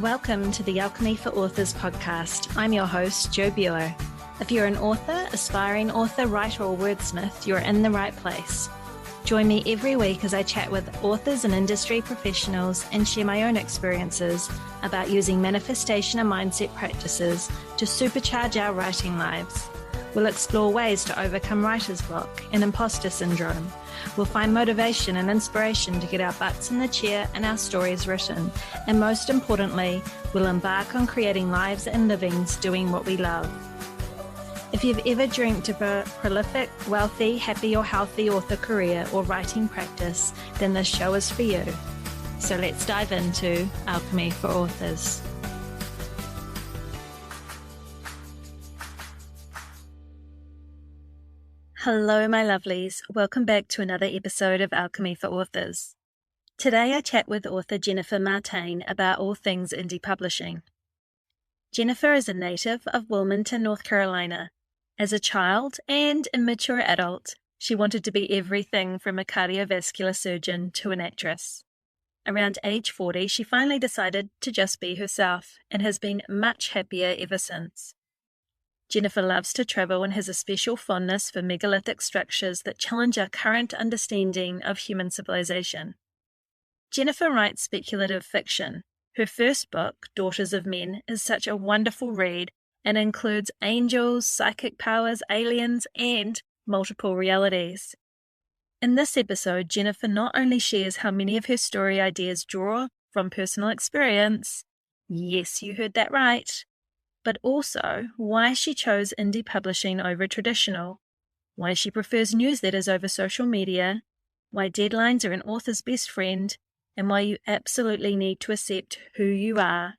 Welcome to the Alchemy for Authors podcast. I'm your host, Jo Buer. If you're an author, aspiring author, writer, or wordsmith, you're in the right place. Join me every week as I chat with authors and industry professionals and share my own experiences about using manifestation and mindset practices to supercharge our writing lives. We'll explore ways to overcome writer's block and imposter syndrome. We'll find motivation and inspiration to get our butts in the chair and our stories written. And most importantly, we'll embark on creating lives and livings doing what we love. If you've ever dreamt of a prolific, wealthy, happy or healthy author career or writing practice, then this show is for you. So let's dive into Alchemy for Authors. Hello, my lovelies. Welcome back to another episode of Alchemy for Authors. Today I chat with author Jennifer Martain about all things indie publishing. Jennifer is a native of Wilmington, North Carolina. As a child and a mature adult, she wanted to be everything from a cardiovascular surgeon to an actress. Around age 40, she finally decided to just be herself and has been much happier ever since. Jennifer loves to travel and has a special fondness for megalithic structures that challenge our current understanding of human civilization. Jennifer writes speculative fiction. Her first book, Daughters of Men, is such a wonderful read and includes angels, psychic powers, aliens, and multiple realities. In this episode, Jennifer not only shares how many of her story ideas draw from personal experience, yes, you heard that right, but also why she chose indie publishing over traditional, why she prefers newsletters over social media, why deadlines are an author's best friend, and why you absolutely need to accept who you are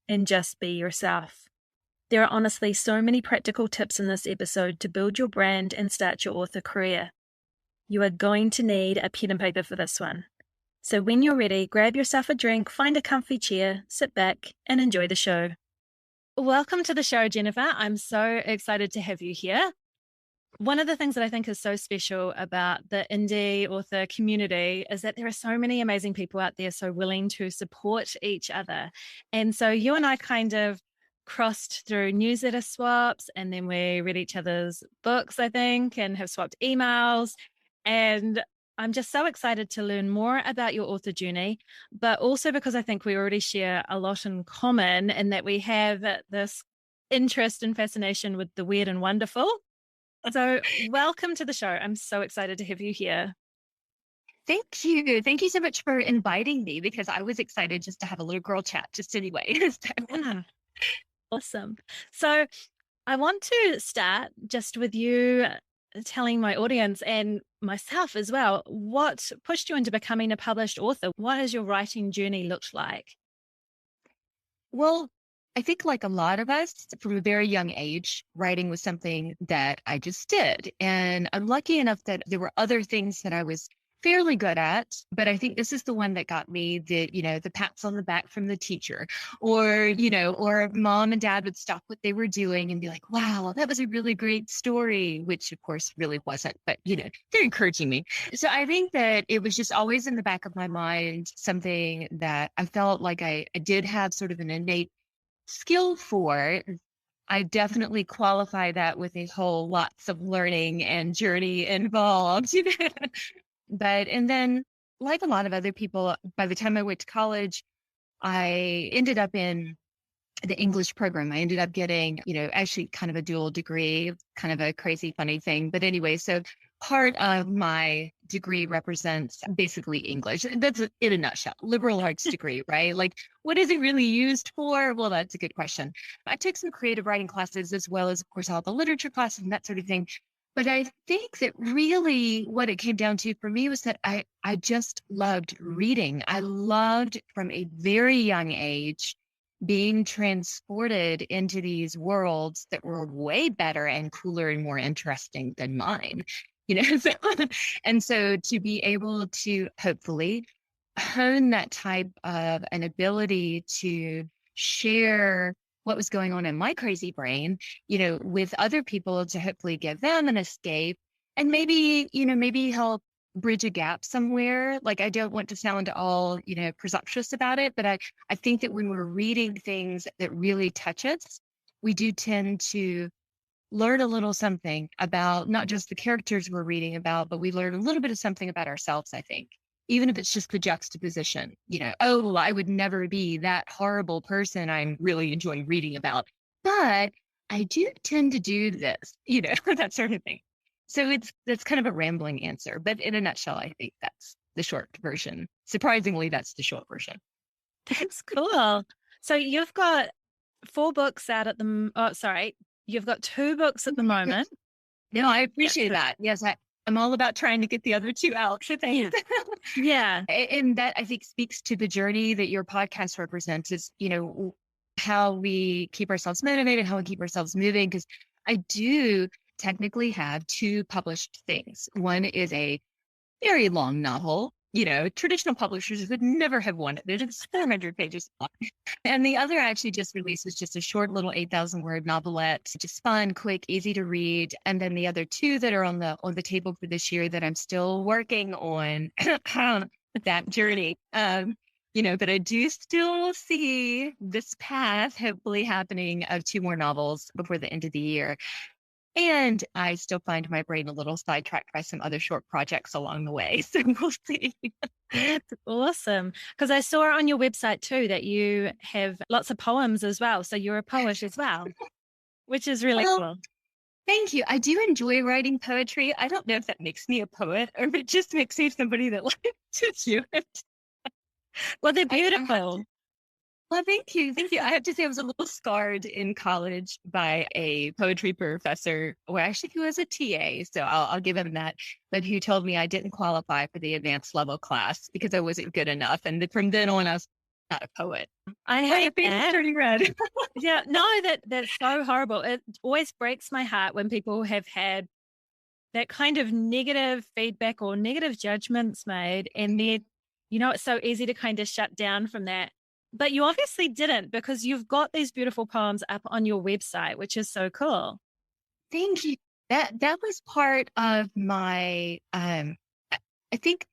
and just be yourself. There are honestly so many practical tips in this episode to build your brand and start your author career. You are going to need a pen and paper for this one. So when you're ready, grab yourself a drink, find a comfy chair, sit back, and enjoy the show. Welcome to the show, Jennifer. I'm so excited to have you here. One of the things that I think is so special about the indie author community is that there are so many amazing people out there so willing to support each other. And so you and I kind of crossed through newsletter swaps, and then we read each other's books, I think, and have swapped emails. And I'm just so excited to learn more about your author journey, but also because I think we already share a lot in common and that we have this interest and fascination with the weird and wonderful. So welcome to the show. I'm so excited to have you here. Thank you. Thank you so much for inviting me, because I was excited just to have a little girl chat just anyway. Awesome. So I want to start just with you telling my audience and myself as well, what pushed you into becoming a published author? What has your writing journey looked like? Well, I think like a lot of us from a very young age, writing was something that I just did. And I'm lucky enough that there were other things that I was fairly good at, but I think this is the one that got me the pats on the back from the teacher, or mom and dad would stop what they were doing and be like, wow, that was a really great story, which of course really wasn't, but they're encouraging me. So I think that it was just always in the back of my mind, something that I felt like I did have sort of an innate skill for. I definitely qualify that with a whole lots of learning and journey involved. And then, like a lot of other people, by the time I went to college, I ended up in the English program. I ended up getting, actually kind of a dual degree, kind of a crazy, funny thing. But anyway, so part of my degree represents basically English. That's in a nutshell, liberal arts degree, right? Like, what is it really used for? Well, that's a good question. I took some creative writing classes, as well as, of course, all the literature classes and that sort of thing. But I think that really what it came down to for me was that I just loved reading. I loved, from a very young age, being transported into these worlds that were way better and cooler and more interesting than mine. And so to be able to hopefully hone that type of an ability to share what was going on in my crazy brain, with other people, to hopefully give them an escape and maybe help bridge a gap somewhere. Like, I don't want to sound all, presumptuous about it, but I think that when we're reading things that really touch us, we do tend to learn a little something about not just the characters we're reading about, but we learn a little bit of something about ourselves, I think. Even if it's just the juxtaposition, oh, well, I would never be that horrible person I'm really enjoying reading about. But I do tend to do this, that sort of thing. So that's kind of a rambling answer. But in a nutshell, I think that's the short version. Surprisingly, that's the short version. That's cool. So you've got 4 books out at the, oh, sorry, you've got 2 books at the moment. No, I Yeah. appreciate that. Yes, I'm all about trying to get the other 2 out. So thanks. Yeah. And that, I think, speaks to the journey that your podcast represents is, how we keep ourselves motivated, how we keep ourselves moving. Because I do technically have 2 published things. One is a very long novel. Traditional publishers would never have wanted it. It's 400 pages long. And the other actually just released was just a short little 8,000 word novelette, just fun, quick, easy to read. And then the other 2 that are on the table for this year that I'm still working on that journey. But I do still see this path hopefully happening of 2 more novels before the end of the year. And I still find my brain a little sidetracked by some other short projects along the way. So we'll see. That's awesome. Because I saw on your website too that you have lots of poems as well. So you're a poet as well, which is really cool. Thank you. I do enjoy writing poetry. I don't know if that makes me a poet or if it just makes me somebody that likes to do it. Well, they're beautiful. Well, thank you. Thank you. I have to say I was a little scarred in college by a poetry professor, or actually he was a TA, so I'll give him that, but who told me I didn't qualify for the advanced level class because I wasn't good enough. And from then on, I was not a poet. I hate that. Turning red. Yeah, no, that's so horrible. It always breaks my heart when people have had that kind of negative feedback or negative judgments made, and then, it's so easy to kind of shut down from that. But you obviously didn't, because you've got these beautiful poems up on your website, which is so cool. Thank you. That was part of my, I think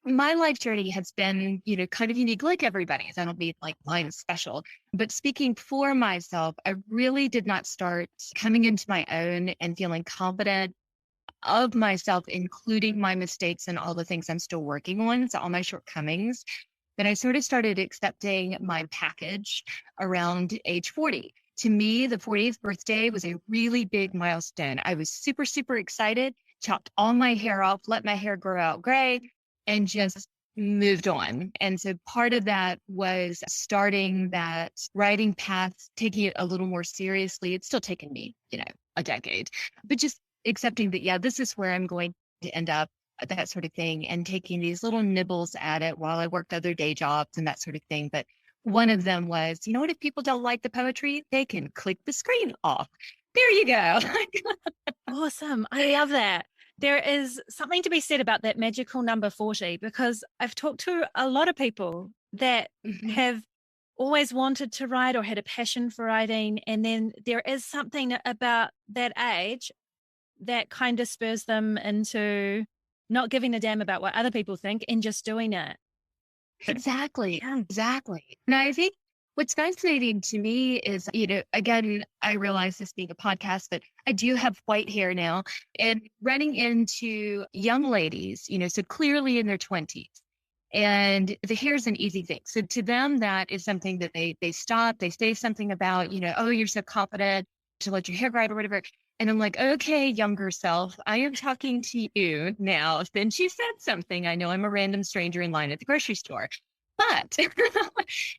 my life journey has been, kind of unique, like everybody's. I don't mean like mine is special, but speaking for myself, I really did not start coming into my own and feeling confident of myself, including my mistakes and all the things I'm still working on. So all my shortcomings. Then I sort of started accepting my package around age 40. To me, the 40th birthday was a really big milestone. I was super, super excited, chopped all my hair off, let my hair grow out gray, and just moved on. And so part of that was starting that writing path, taking it a little more seriously. It's still taken me, a decade, but just accepting that, yeah, this is where I'm going to end up, that sort of thing, and taking these little nibbles at it while I worked other day jobs and that sort of thing. But one of them was, what, if people don't like the poetry, they can click the screen off. There you go. Awesome. I love that. There is something to be said about that magical number 40, because I've talked to a lot of people that have always wanted to write or had a passion for writing. And then there is something about that age that kind of spurs them into not giving a damn about what other people think and just doing it. Exactly. Exactly. And I think what's fascinating to me is, again, I realize this being a podcast, but I do have white hair now, and running into young ladies, so clearly in their 20s. And the hair is an easy thing. So to them, that is something that they stop, they say something about, oh, you're so confident to let your hair grow out or whatever. And I'm like, okay, younger self, I am talking to you now. Since you said something, I know I'm a random stranger in line at the grocery store, but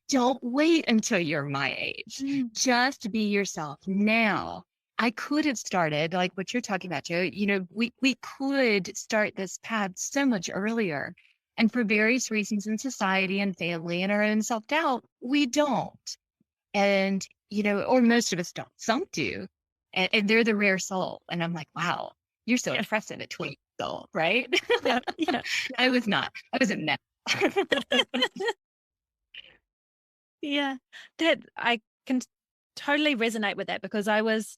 don't wait until you're my age. Just be yourself now. I could have started like what you're talking about, Joe. We could start this path so much earlier. And for various reasons in society and family and our own self-doubt, we don't. And, or most of us don't. Some do. And they're the rare soul. And I'm like, wow, you're so impressive at 20 years old, right? Yeah. I was not. I was a mess. Yeah, that I can totally resonate with that, because I was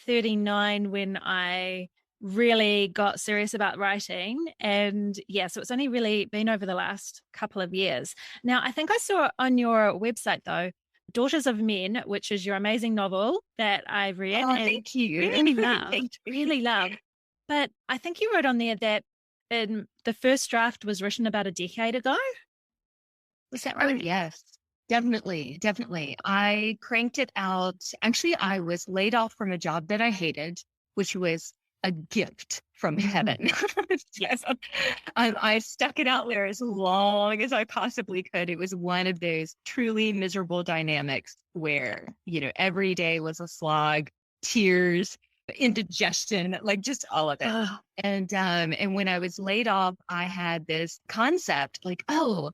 39 when I really got serious about writing. And yeah, so it's only really been over the last couple of years. Now, I think I saw on your website, though, Daughters of Men, which is your amazing novel that I read Oh, and thank you. really love, Thank you. really love. But I think you wrote on there that the first draft was written about a decade ago. Was that Oh, right? yes, definitely. Definitely. I cranked it out. Actually, I was laid off from a job that I hated, which was a gift from heaven. Yes. I stuck it out there as long as I possibly could. It was one of those truly miserable dynamics where, every day was a slog, tears, indigestion, like just all of it. Oh, And when I was laid off, I had this concept like, oh,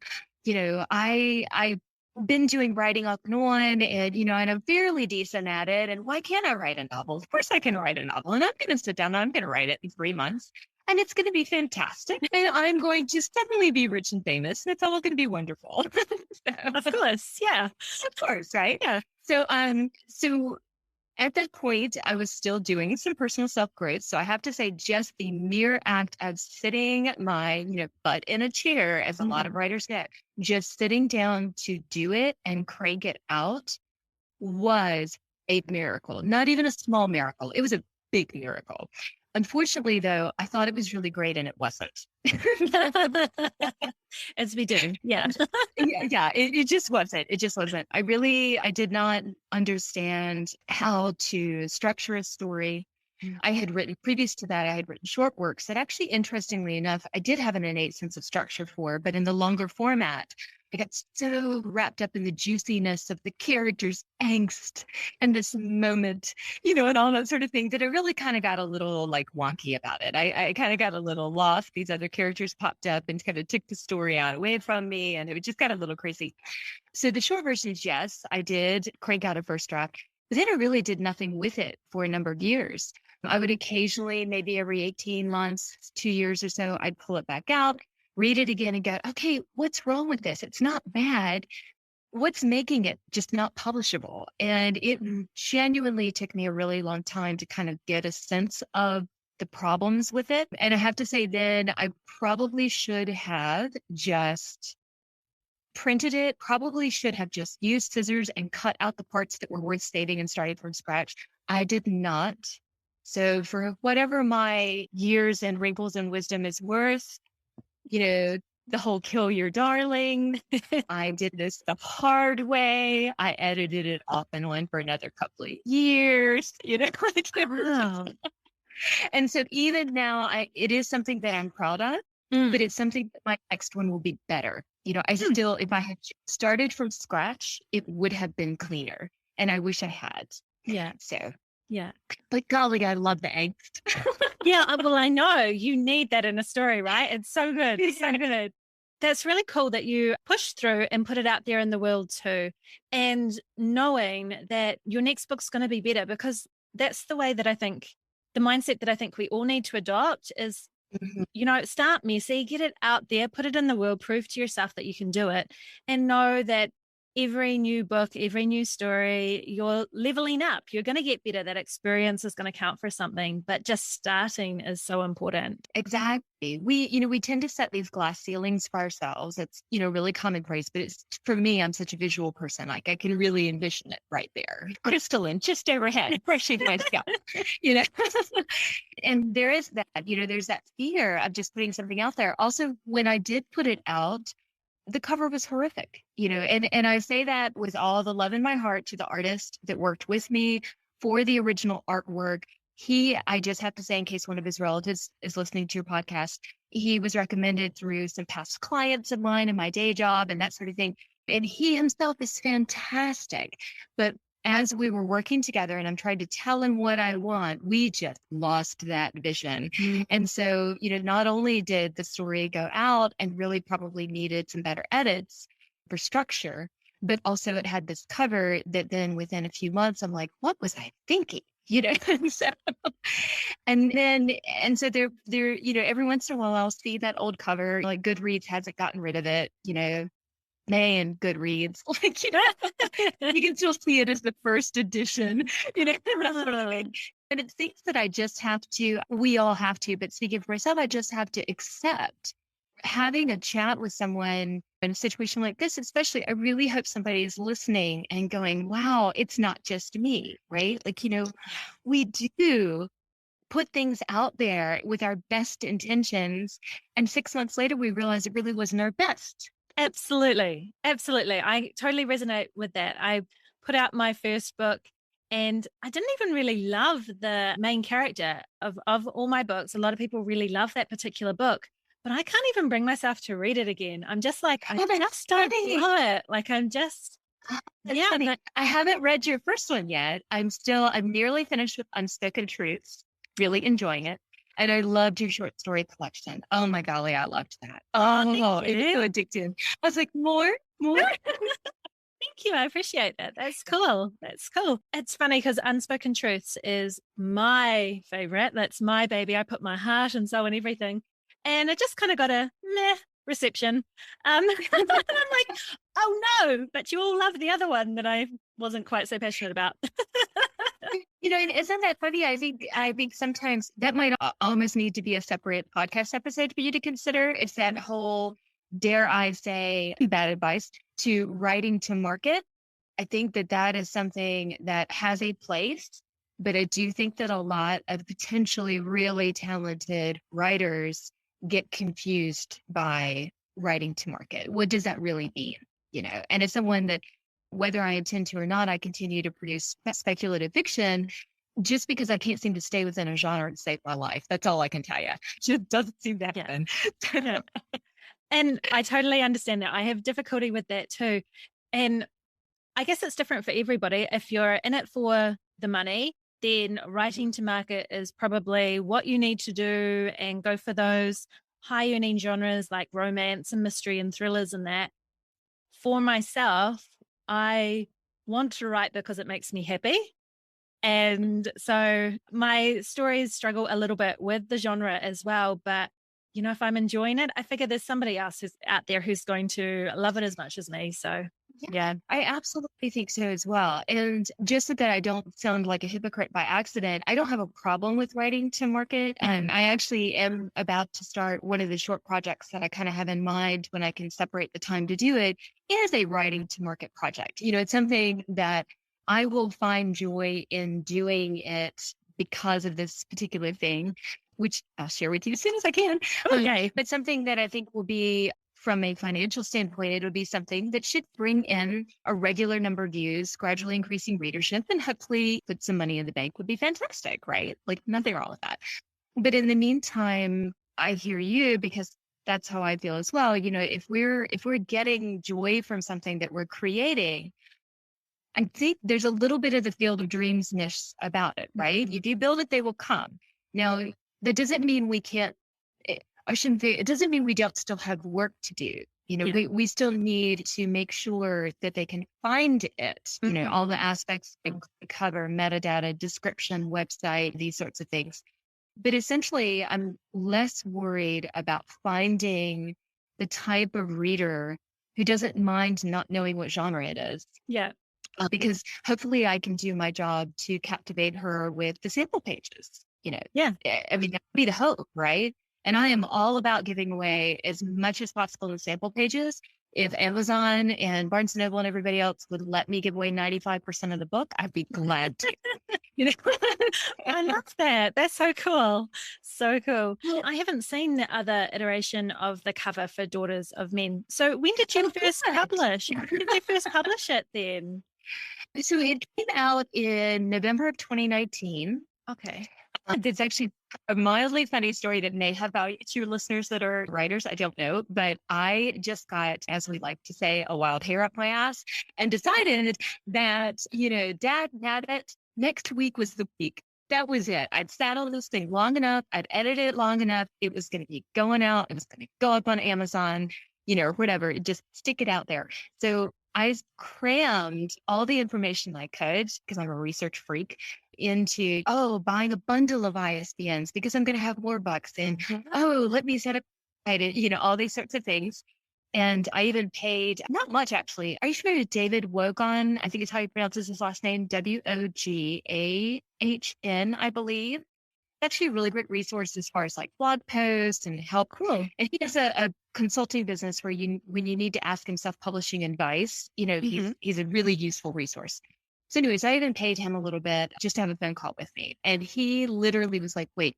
I've been doing writing off and on, and I'm fairly decent at it. And why can't I write a novel? Of course I can write a novel, and I'm going to sit down and I'm going to write it in 3 months. And it's going to be fantastic. And I'm going to suddenly be rich and famous. And it's all going to be wonderful. of course. Yeah. Of course, right? Yeah. So at that point, I was still doing some personal self growth. So I have to say, just the mere act of sitting my, butt in a chair, as a lot of writers get, just sitting down to do it and crank it out was a miracle. Not even a small miracle. It was a big miracle. Unfortunately, though, I thought it was really great and it wasn't. As we do. Yeah. It just wasn't. It just wasn't. I did not understand how to structure a story. I had written previous to that, I had written short works that actually, interestingly enough, I did have an innate sense of structure for, but in the longer format, I got so wrapped up in the juiciness of the characters' angst and this moment, and all that sort of thing, that it really kind of got a little like wonky about it. I kind of got a little lost. These other characters popped up and kind of took the story out away from me, and it just got a little crazy. So the short version is, yes, I did crank out a first draft, but then I really did nothing with it for a number of years. I would occasionally, maybe every 18 months, 2 years or so, I'd pull it back out, read it again and go, okay, what's wrong with this? It's not bad. What's making it just not publishable? And it genuinely took me a really long time to kind of get a sense of the problems with it. And I have to say, then I probably should have just printed it, probably should have just used scissors and cut out the parts that were worth saving and started from scratch. I did not. So for whatever my years and wrinkles and wisdom is worth, the whole kill your darling, I did this the hard way. I edited it off and on for another couple of years, Wow. And so even now, it is something that I'm proud of, but it's something that my next one will be better. I still, if I had started from scratch, it would have been cleaner. And I wish I had. Yeah. So, Yeah. but golly, I love the angst. Yeah. Well, I know you need that in a story, right? It's so good. So good. That's really cool that you pushed through and put it out there in the world too. And knowing that your next book's going to be better, because that's the way that I think, the mindset that I think we all need to adopt is, start messy, get it out there, put it in the world, prove to yourself that you can do it, and know that every new book, every new story, you're leveling up. You're going to get better. That experience is going to count for something, but just starting is so important. Exactly. We tend to set these glass ceilings for ourselves. It's, really commonplace, but it's, for me, I'm such a visual person. Like I can really envision it right there, crystalline, just overhead, brushing my scalp, and there is that, there's that fear of just putting something out there. Also, when I did put it out, the cover was horrific, and I say that with all the love in my heart to the artist that worked with me for the original artwork. I just have to say, in case one of his relatives is listening to your podcast, he was recommended through some past clients of mine in my day job and that sort of thing. And he himself is fantastic. But as we were working together and I'm trying to tell him what I want, we just lost that vision. And so, not only did the story go out and really probably needed some better edits for structure, but also it had this cover that then within a few months, I'm like, what was I thinking? So, and so there, every once in a while I'll see that old cover, like Goodreads hasn't gotten rid of it, May and Goodreads, like, you can still see it as the first edition, And it's things that I just have to, we all have to, but speaking for myself, I just have to accept. Having a chat with someone in a situation like this, especially, I really hope somebody is listening and going, wow, it's not just me, right? Like, we do put things out there with our best intentions. And 6 months later, we realize it really wasn't our best. Absolutely. Absolutely. I totally resonate with that. I put out my first book and I didn't even really love the main character of all my books. A lot of people really love that particular book, but I can't even bring myself to read it again. I'm just like, I just don't love it. Like, I'm just, yeah. Funny. I haven't read your first one yet. I'm nearly finished with Unspoken Truths, really enjoying it. And I loved your short story collection. Oh my golly, I loved that. Oh, it's so addictive. I was like, more. Thank you. I appreciate that. That's cool. That's cool. It's funny because Unspoken Truths is my favorite. That's my baby. I put my heart and soul and everything. And it just kind of got a meh reception. And I'm like, oh no, but you all love the other one that I wasn't quite so passionate about. And isn't that funny? I think sometimes that might almost need to be a separate podcast episode for you to consider. It's that whole, dare I say, bad advice to writing to market. I think that is something that has a place, but I do think that a lot of potentially really talented writers get confused by writing to market. What does that really mean? And as someone that, whether I intend to or not, I continue to produce speculative fiction just because I can't seem to stay within a genre and save my life. That's all I can tell you. It just doesn't seem to happen. Yeah. And I totally understand that. I have difficulty with that too. And I guess it's different for everybody. If you're in it for the money, then writing to market is probably what you need to do, and go for those high earning genres like romance and mystery and thrillers and that. For myself, I want to write because it makes me happy. And so my stories struggle a little bit with the genre as well. But, if I'm enjoying it, I figure there's somebody else who's out there who's going to love it as much as me. So, yeah. I absolutely think so as well. And just so that I don't sound like a hypocrite by accident, I don't have a problem with writing to market. And I actually am about to start one of the short projects that I kind of have in mind when I can separate the time to do it is a writing to market project. It's something that I will find joy in doing it because of this particular thing, which I'll share with you as soon as I can. Okay. But something that I think will be, from a financial standpoint, it would be something that should bring in a regular number of views, gradually increasing readership, and hopefully put some money in the bank would be fantastic, right? Like, nothing wrong with that. But in the meantime, I hear you, because that's how I feel as well. If we're getting joy from something that we're creating, I think there's a little bit of the field of dreams-ness about it, right? If you build it, they will come. Now, that doesn't mean we can't, I shouldn't say, it doesn't mean we don't still have work to do. We still need to make sure that they can find it, all the aspects, cover, metadata, description, website, these sorts of things. But essentially, I'm less worried about finding the type of reader who doesn't mind not knowing what genre it is. Yeah. Because hopefully I can do my job to captivate her with the sample pages. Yeah. I mean, that would be the hope, right? And I am all about giving away as much as possible in sample pages. If Amazon and Barnes & Noble and everybody else would let me give away 95% of the book, I'd be glad to. I love that. That's so cool. So cool. I haven't seen the other iteration of the cover for Daughters of Men. So when did you first publish? When did you first publish it then? So it came out in November of 2019. Okay. It's actually a mildly funny story that may have value to your listeners that are writers. I don't know, but I just got, as we like to say, a wild hair up my ass and decided that, Dad had it. Next week was the week. That was it. I'd sat on this thing long enough. I'd edited it long enough. It was going to be going out. It was going to go up on Amazon, or whatever. Just stick it out there. So I crammed all the information I could, because I'm a research freak, into, buying a bundle of ISBNs because I'm going to have more books, and, let me set up, all these sorts of things. And I even paid not much, actually. Are you familiar with David Wogan? I think it's how he pronounces his last name, Wogahn, I believe. Actually a really great resource as far as like blog posts and help. Cool. And he has a consulting business where when you need to ask him self-publishing advice, he's a really useful resource. So anyways, I even paid him a little bit just to have a phone call with me. And he literally was like, wait,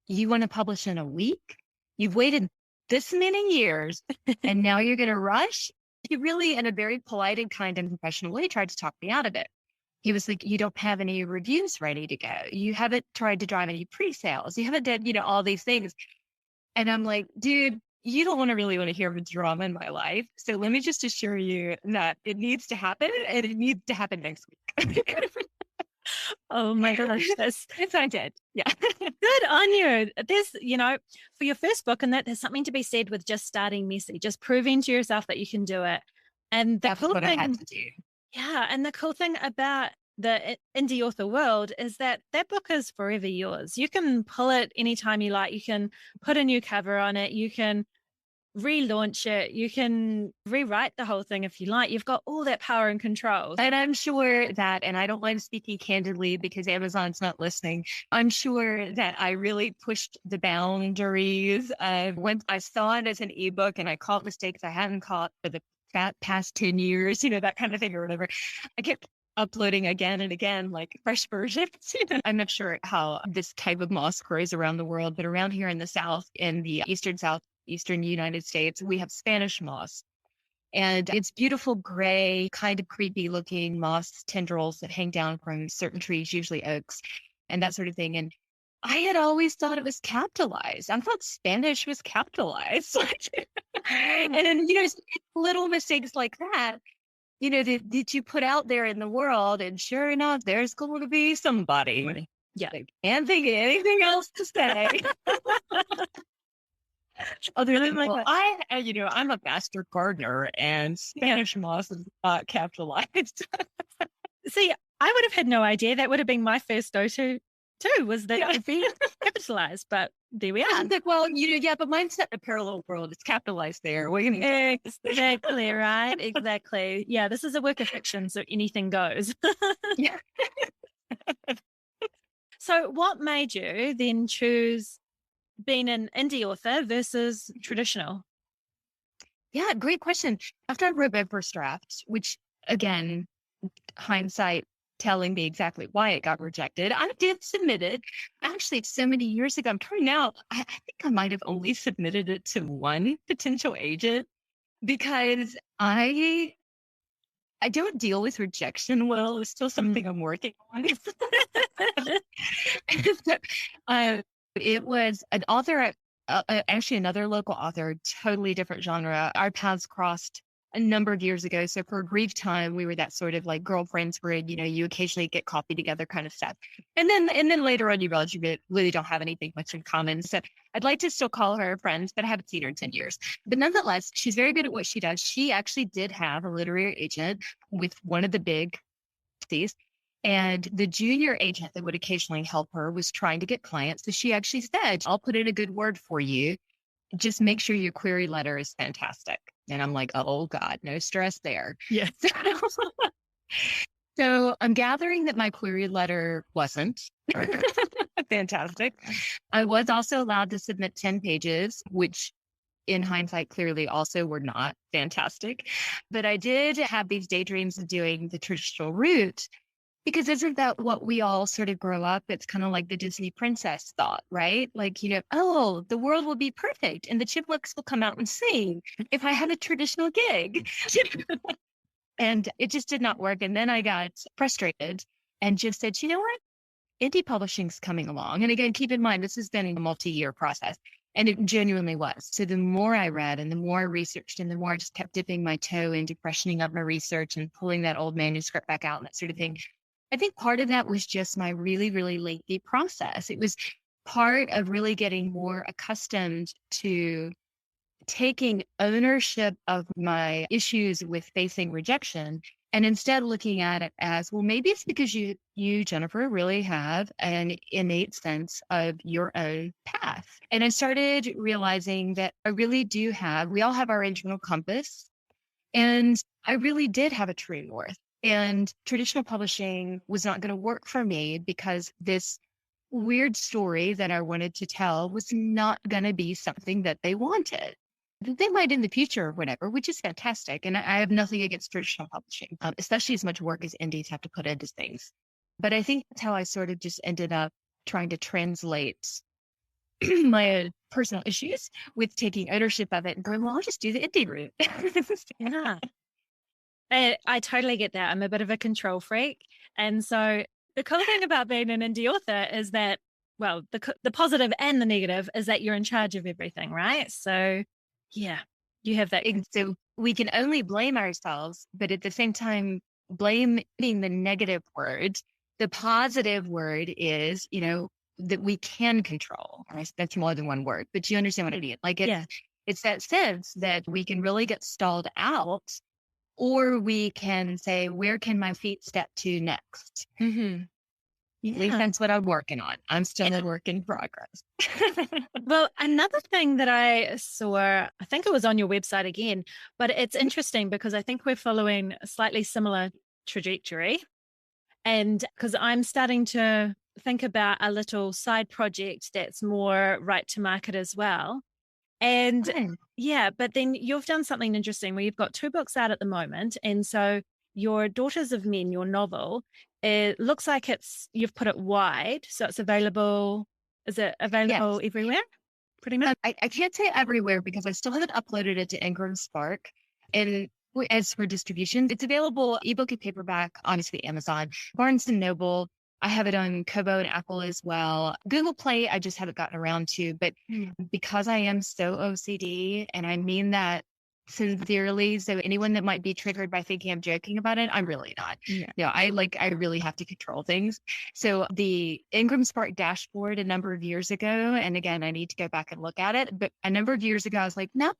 you want to publish in a week? You've waited this many years and now you're going to rush? He really, in a very polite and kind and professional way, tried to talk me out of it. He was like, you don't have any reviews ready to go. You haven't tried to drive any pre-sales. You haven't done, all these things. And I'm like, dude, you don't really want to hear the drama in my life. So let me just assure you that it needs to happen and it needs to happen next week. Oh my gosh, that's Yes, I did. Yeah. good on you. There's, for your first book, and that there's something to be said with just starting messy, just proving to yourself that you can do it. And the That's cool what I thing, had to do. yeah, and the cool thing about the indie author world is that book is forever yours. You can pull it anytime you like. You can put a new cover on it. You can relaunch it. You can rewrite the whole thing if you like. You've got all that power and control. And I'm sure that, and I don't mind speaking candidly because Amazon's not listening, I'm sure that I really pushed the boundaries of when I saw it as an ebook and I caught mistakes I hadn't caught for the past 10 years, that kind of thing or whatever. I kept uploading again and again, like fresh versions. I'm not sure how this type of moss grows around the world, but around here in the South, in the Eastern United States, we have Spanish moss. And it's beautiful gray, kind of creepy looking moss tendrils that hang down from certain trees, usually oaks, and that sort of thing. And I had always thought it was capitalized. I thought Spanish was capitalized. And then, little mistakes like that, that you put out there in the world. And sure enough, there's going to be somebody. Yeah. That can't think of anything else to say. Other than well, I'm a master gardener and Spanish moss is not capitalized. See, I would have had no idea. That would have been my first go-to too, was that it'd be capitalized, but there we are. Like, well, but mine's set in a parallel world. It's capitalized there. Exactly, right? Exactly. Yeah, this is a work of fiction, so anything goes. Yeah. So what made you then choose being an indie author versus traditional? Yeah, great question. After I wrote my first draft, which again, hindsight telling me exactly why it got rejected, I did submit it. Actually, so many years ago, I'm turning out, I think I might have only submitted it to one potential agent because I don't deal with rejection well. It's still something I'm working on. It was an author, actually another local author, totally different genre. Our paths crossed a number of years ago. So for a brief time, we were that sort of like girlfriends where, you occasionally get coffee together kind of stuff. And then later on, you realize you really don't have anything much in common. So I'd like to still call her a friend, but I haven't seen her in 10 years. But nonetheless, she's very good at what she does. She actually did have a literary agent with one of the big cities. And the junior agent that would occasionally help her was trying to get clients. So she actually said, I'll put in a good word for you. Just make sure your query letter is fantastic. And I'm like, oh God, no stress there. Yeah. So I'm gathering that my query letter wasn't fantastic. I was also allowed to submit 10 pages, which in hindsight clearly also were not fantastic. But I did have these daydreams of doing the traditional route. Because isn't that what we all sort of grow up? It's kind of like the Disney princess thought, right? Like, oh, the world will be perfect and the chipmunks will come out and sing if I had a traditional gig. And it just did not work. And then I got frustrated and just said, you know what? Indie publishing's coming along. And again, keep in mind, this has been a multi-year process. And it genuinely was. So the more I read and the more I researched and the more I just kept dipping my toe into freshening up my research and pulling that old manuscript back out and that sort of thing. I think part of that was just my really, really lengthy process. It was part of really getting more accustomed to taking ownership of my issues with facing rejection and instead looking at it as, well, maybe it's because you, Jennifer, really have an innate sense of your own path. And I started realizing that we all have our internal compass. And I really did have a true north. And traditional publishing was not going to work for me because this weird story that I wanted to tell was not going to be something that they wanted. They might in the future or whatever, which is fantastic. And I have nothing against traditional publishing, especially as much work as indies have to put into things. But I think that's how I sort of just ended up trying to translate my personal issues with taking ownership of it and going, well, I'll just do the indie route. Yeah. I totally get that. I'm a bit of a control freak. And so the cool thing about being an indie author is that, well, the positive and the negative is that you're in charge of everything, right? So yeah, you have that. And so we can only blame ourselves, but at the same time, blame being the negative word. The positive word is, that we can control. That's more than one word, but you understand what I mean. Like it's that sense that we can really get stalled out, or we can say, where can my feet step to next? Mm-hmm. At least that's what I'm working on. I'm still a work in progress. Well, another thing that I saw, I think it was on your website again, but it's interesting because I think we're following a slightly similar trajectory. And because I'm starting to think about a little side project that's more right to market as well. And yeah, but then you've done something interesting where you've got 2 books out at the moment. And so your Daughters of Men, your novel, it looks like you've put it wide. So it's available. Is it available everywhere? Pretty much. I can't say everywhere because I still haven't uploaded it to Ingram Spark. And as for distribution, it's available ebook and paperback, obviously Amazon, Barnes and Noble. I have it on Kobo and Apple as well. Google Play, I just haven't gotten around to, but because I am so OCD, and I mean that sincerely, so anyone that might be triggered by thinking I'm joking about it, I'm really not. Yeah. I really have to control things. So the Ingram Spark dashboard a number of years ago, and again, I need to go back and look at it, but a number of years ago, I was like, no,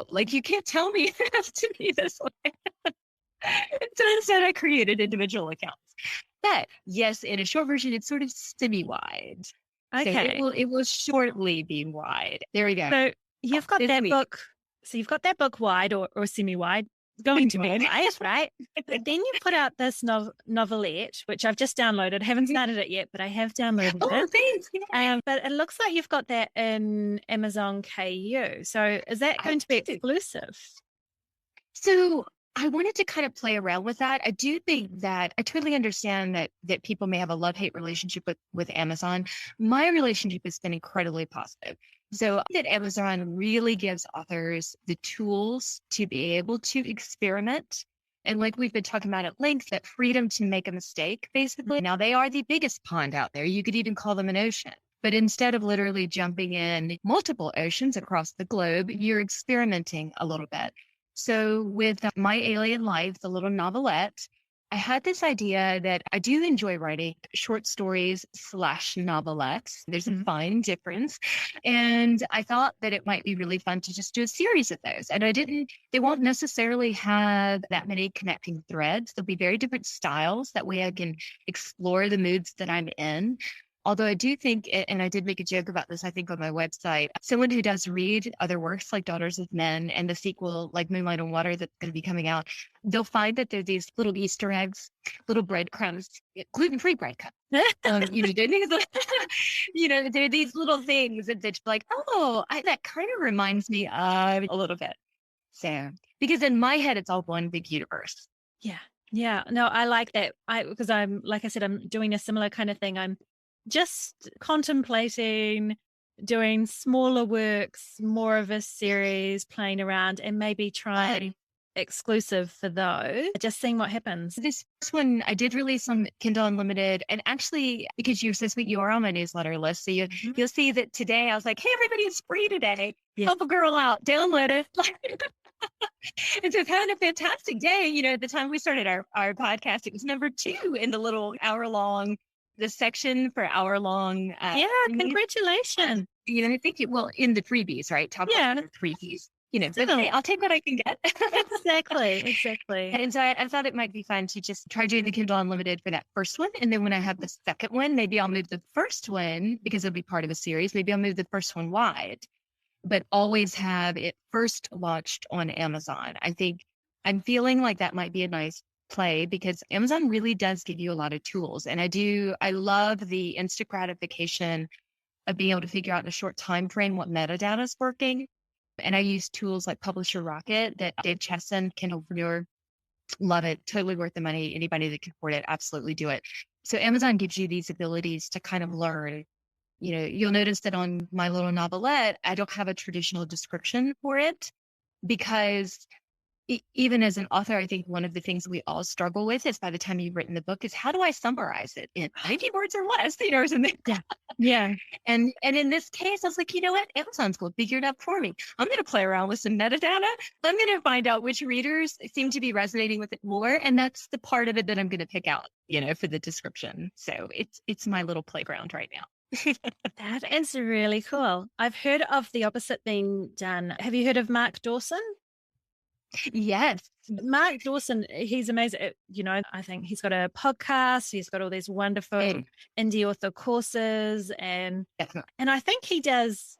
like you can't tell me it has to be this way. So instead I created individual accounts. But yes, in a short version, it's sort of semi-wide. Okay. So it will shortly be wide. There we go. So you've got that book. So you've got that book wide or semi-wide, going to be right? But then you put out this novelette, which I've just downloaded. I haven't started it yet, but I have downloaded it. Thanks. But it looks like you've got that in Amazon KU. So is that going to be exclusive? So I wanted to kind of play around with that. I do think that I totally understand that people may have a love-hate relationship with Amazon. My relationship has been incredibly positive. So that Amazon really gives authors the tools to be able to experiment. And like we've been talking about at length, that freedom to make a mistake, basically. Now they are the biggest pond out there. You could even call them an ocean. But instead of literally jumping in multiple oceans across the globe, you're experimenting a little bit. So with My Alien Life, the little novelette, I had this idea that I do enjoy writing short stories / novelettes. There's a fine difference. And I thought that it might be really fun to just do a series of those. And they won't necessarily have that many connecting threads. There'll be very different styles. That way I can explore the moods that I'm in. Although I do think, and I did make a joke about this, I think on my website, someone who does read other works like Daughters of Men and the sequel like Moonlight on Water that's going to be coming out, they'll find that there are these little Easter eggs, little breadcrumbs, gluten-free breadcrumbs. There are these little things that like, that kind of reminds me of a little bit. So, because in my head, it's all one big universe. Yeah. Yeah. No, I like that. Because I'm, like I said, I'm doing a similar kind of thing. I'm just contemplating doing smaller works, more of a series, playing around, and maybe trying exclusive for those, just seeing what happens. This one, I did release on Kindle Unlimited, and actually, because you're so sweet, you are on my newsletter list, so you'll see that today I was like, hey, everybody, it's free today. Help a girl out, download it. It's kind of a fantastic day. At the time we started our podcast, it was number 2 in the little hour-long the section for hour-long. Congratulations. I think in the freebies, right? Top freebies. but hey, I'll take what I can get. Exactly. And so I thought it might be fun to just try doing the Kindle Unlimited for that first one. And then when I have the second one, maybe I'll move the first one because it'll be part of a series. Maybe I'll move the first one wide, but always have it first launched on Amazon. I think I'm feeling like that might be a nice play because Amazon really does give you a lot of tools. And I love the instant gratification of being able to figure out in a short time frame what metadata is working. And I use tools like Publisher Rocket that Dave Chesson, Kindlepreneur, love it. Totally worth the money. Anybody that can afford it, absolutely do it. So Amazon gives you these abilities to kind of learn. You'll notice that on my little novelette, I don't have a traditional description for it because even as an author, I think one of the things we all struggle with is by the time you've written the book is how do I summarize it in 90 words or less, or something. Yeah. And in this case, I was like, you know what? Amazon's will figure it out for me. I'm going to play around with some metadata. I'm going to find out which readers seem to be resonating with it more. And that's the part of it that I'm going to pick out, for the description. So it's my little playground right now. That is really cool. I've heard of the opposite being done. Have you heard of Mark Dawson? Yes. Mark Dawson, he's amazing. I think he's got a podcast. He's got all these wonderful indie author courses. And I think he does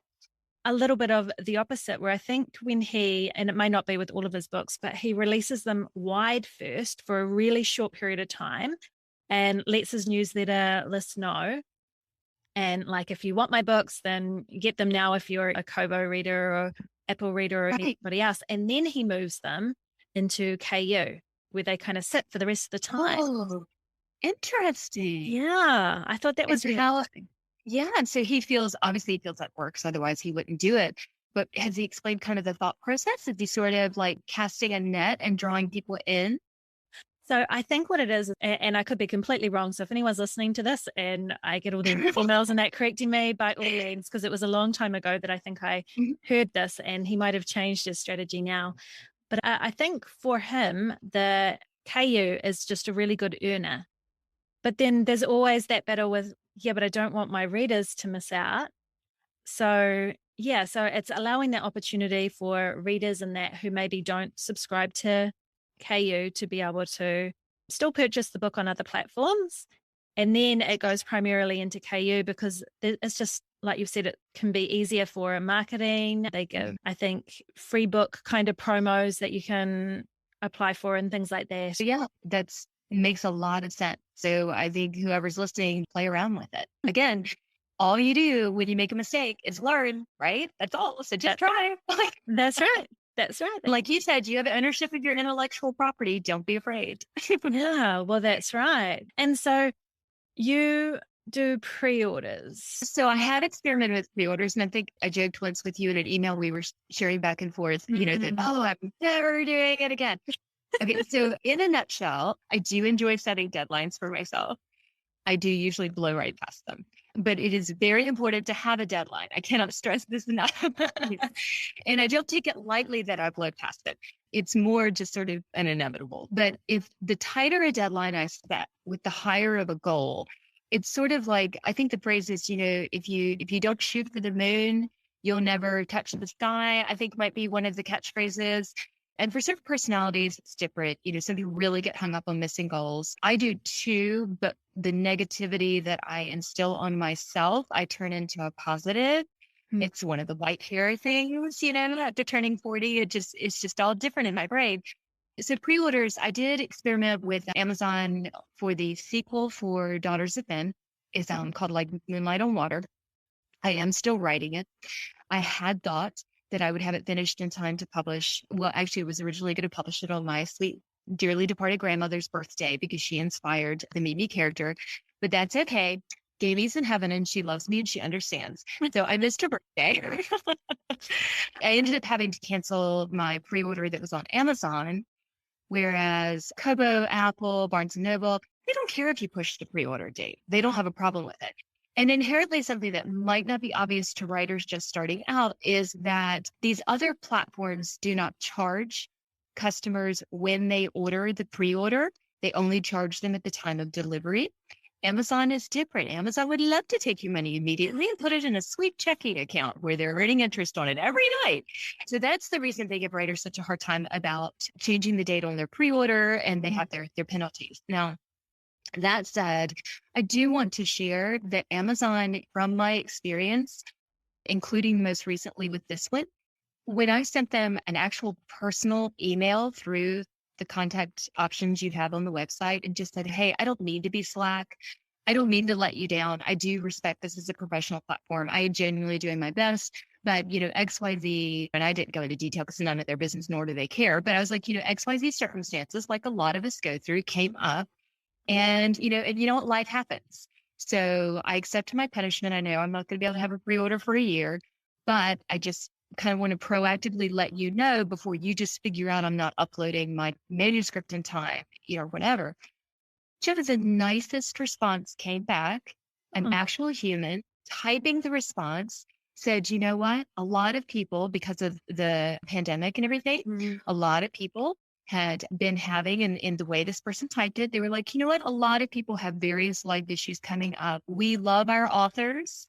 a little bit of the opposite, where I think and it may not be with all of his books, but he releases them wide first for a really short period of time and lets his newsletter list know. And like, if you want my books, then get them now if you're a Kobo reader or Apple reader or anybody else. And then he moves them into KU, where they kind of sit for the rest of the time. Oh, interesting. Yeah. I thought that was really interesting. Yeah. And so obviously he feels that works. Otherwise he wouldn't do it. But has he explained kind of the thought process? Is he sort of like casting a net and drawing people in? So I think what it is, and I could be completely wrong. So if anyone's listening to this and I get all the emails and that correcting me, by all means, because it was a long time ago that I think I heard this, and he might have changed his strategy now. But I think for him, the KU is just a really good earner. But then there's always that battle with, but I don't want my readers to miss out. So so it's allowing that opportunity for readers and that who maybe don't subscribe to KU to be able to still purchase the book on other platforms. And then it goes primarily into KU because it's just, like you've said, it can be easier for marketing. They give, I think, free book kind of promos that you can apply for and things like that. Yeah, it makes a lot of sense. So I think whoever's listening, play around with it. Again, all you do when you make a mistake is learn, right? That's all. So just try. That's right. That's right. Like you said, you have ownership of your intellectual property. Don't be afraid. Yeah, well, that's right. And so you do pre-orders. So I had experimented with pre-orders, and I think I joked once with you in an email we were sharing back and forth, that, I'm never doing it again. Okay, so in a nutshell, I do enjoy setting deadlines for myself. I do usually blow right past them. But it is very important to have a deadline. I cannot stress this enough. And I don't take it lightly that I blow past it. It's more just sort of an inevitable. But if the tighter a deadline I set with the higher of a goal, it's sort of like, I think the phrase is, if you don't shoot for the moon, you'll never touch the sky, I think might be one of the catchphrases. And for certain personalities, it's different. Some people really get hung up on missing goals. I do too, but the negativity that I instill on myself, I turn into a positive. It's one of the white hair things, after turning 40, it's just all different in my brain. So pre-orders, I did experiment with Amazon for the sequel for Daughters of Men. It's called like Moonlight on Water. I am still writing it. I had thought that I would have it finished in time to publish. Well, actually, it was originally going to publish it on my sweet, dearly departed grandmother's birthday because she inspired the Mimi character. But that's okay. Gamey's in heaven and she loves me and she understands. So I missed her birthday. I ended up having to cancel my pre-order that was on Amazon, whereas Kobo, Apple, Barnes & Noble, they don't care if you push the pre-order date. They don't have a problem with it. And inherently something that might not be obvious to writers just starting out is that these other platforms do not charge customers when they order the pre-order. They only charge them at the time of delivery. Amazon is different. Amazon would love to take your money immediately and put it in a sweet checking account where they're earning interest on it every night. So that's the reason they give writers such a hard time about changing the date on their pre-order, and they have their penalties. Now, that said, I do want to share that Amazon, from my experience, including most recently with this one, when I sent them an actual personal email through the contact options you have on the website and just said, hey, I don't mean to be slack. I don't mean to let you down. I do respect this as a professional platform. I am genuinely doing my best, but XYZ, and I didn't go into detail because it's none of their business, nor do they care. But I was like, XYZ circumstances, like a lot of us go through, came up, and what, life happens. So I accept my punishment. I know I'm not going to be able to have a pre-order for a year, but I just kind of want to proactively let you know before you just figure out I'm not uploading my manuscript in time, or whatever. Just the nicest response came back. An actual human typing the response said, you know what? A lot of people, because of the pandemic and everything, a lot of people had been having, and in the way this person typed it, they were like, you know what? A lot of people have various life issues coming up. We love our authors.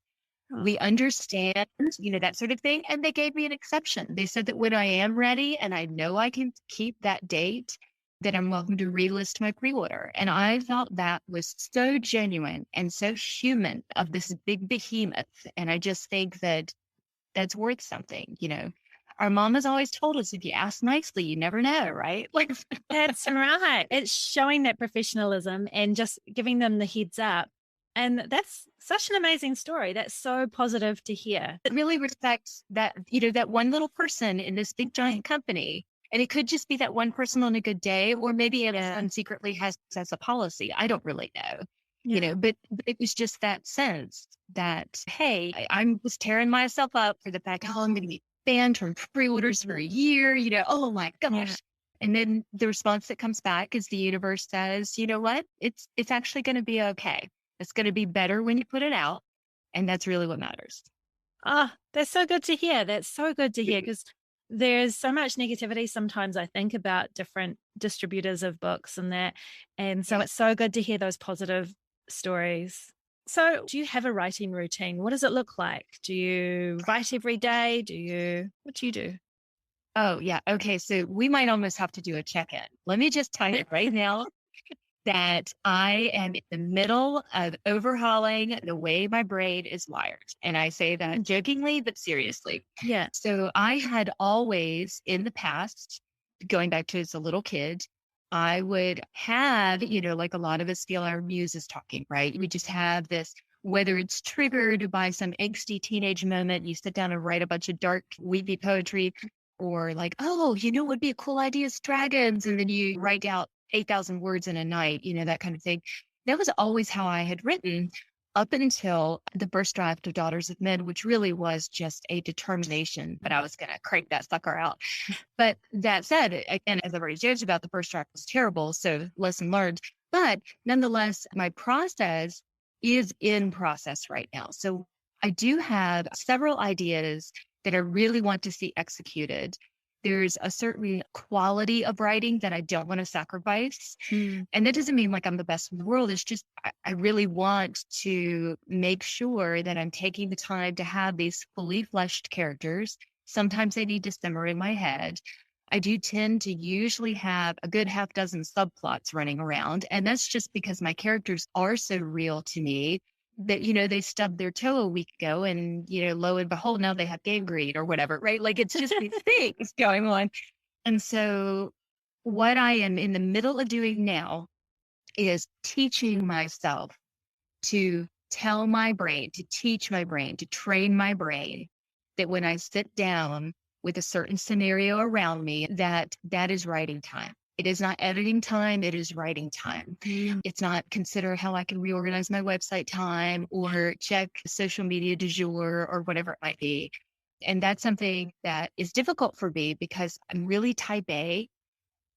We understand, that sort of thing. And they gave me an exception. They said that when I am ready and I know I can keep that date, that I'm welcome to relist my pre-order. And I felt that was so genuine and so human of this big behemoth. And I just think that that's worth something. Our mom has always told us, if you ask nicely, you never know, right? Like, That's right. It's showing that professionalism and just giving them the heads up. And that's such an amazing story. That's so positive to hear. It really respects that, that one little person in this big giant company. And it could just be that one person on a good day, or maybe Amazon secretly has as a policy. I don't really know, but it was just that sense that, hey, I was tearing myself up for the fact, I'm going to be banned from pre-orders for a year, oh my gosh. Yeah. And then the response that comes back is the universe says, you know what? It's actually going to be okay. It's going to be better when you put it out. And that's really what matters. That's so good to hear. That's so good to hear, because there's so much negativity sometimes, I think, about different distributors of books and that. And so it's so good to hear those positive stories. So do you have a writing routine? What does it look like? Do you write every day? What do you do? Oh, yeah. Okay. So we might almost have to do a check-in. Let me just tell you right now that I am in the middle of overhauling the way my brain is wired. And I say that jokingly, but seriously. Yeah. So I had always in the past, going back to as a little kid, I would have, like a lot of us feel our muse is talking, right? We just have this, whether it's triggered by some angsty teenage moment, you sit down and write a bunch of dark, weepy poetry, or like, oh, what would be a cool idea is dragons. And then you write out 8,000 words in a night, that kind of thing. That was always how I had written up until the first draft of Daughters of Men, which really was just a determination that I was going to crank that sucker out. But that said, again, as I've already joked about, the first draft was terrible. So lesson learned. But nonetheless, my process is in process right now. So I do have several ideas that I really want to see executed. There's a certain quality of writing that I don't want to sacrifice. And that doesn't mean like I'm the best in the world. It's just, I really want to make sure that I'm taking the time to have these fully fleshed characters. Sometimes they need to simmer in my head. I do tend to usually have a good half dozen subplots running around. And that's just because my characters are so real to me that, they stubbed their toe a week ago and, lo and behold, now they have gangrene or whatever, right? Like it's just these things going on. And so what I am in the middle of doing now is teaching myself to tell my brain, to teach my brain, to train my brain that when I sit down with a certain scenario around me, that is writing time. It is not editing time. It is writing time. It's not consider how I can reorganize my website time or check social media du jour or whatever it might be. And that's something that is difficult for me because I'm really type A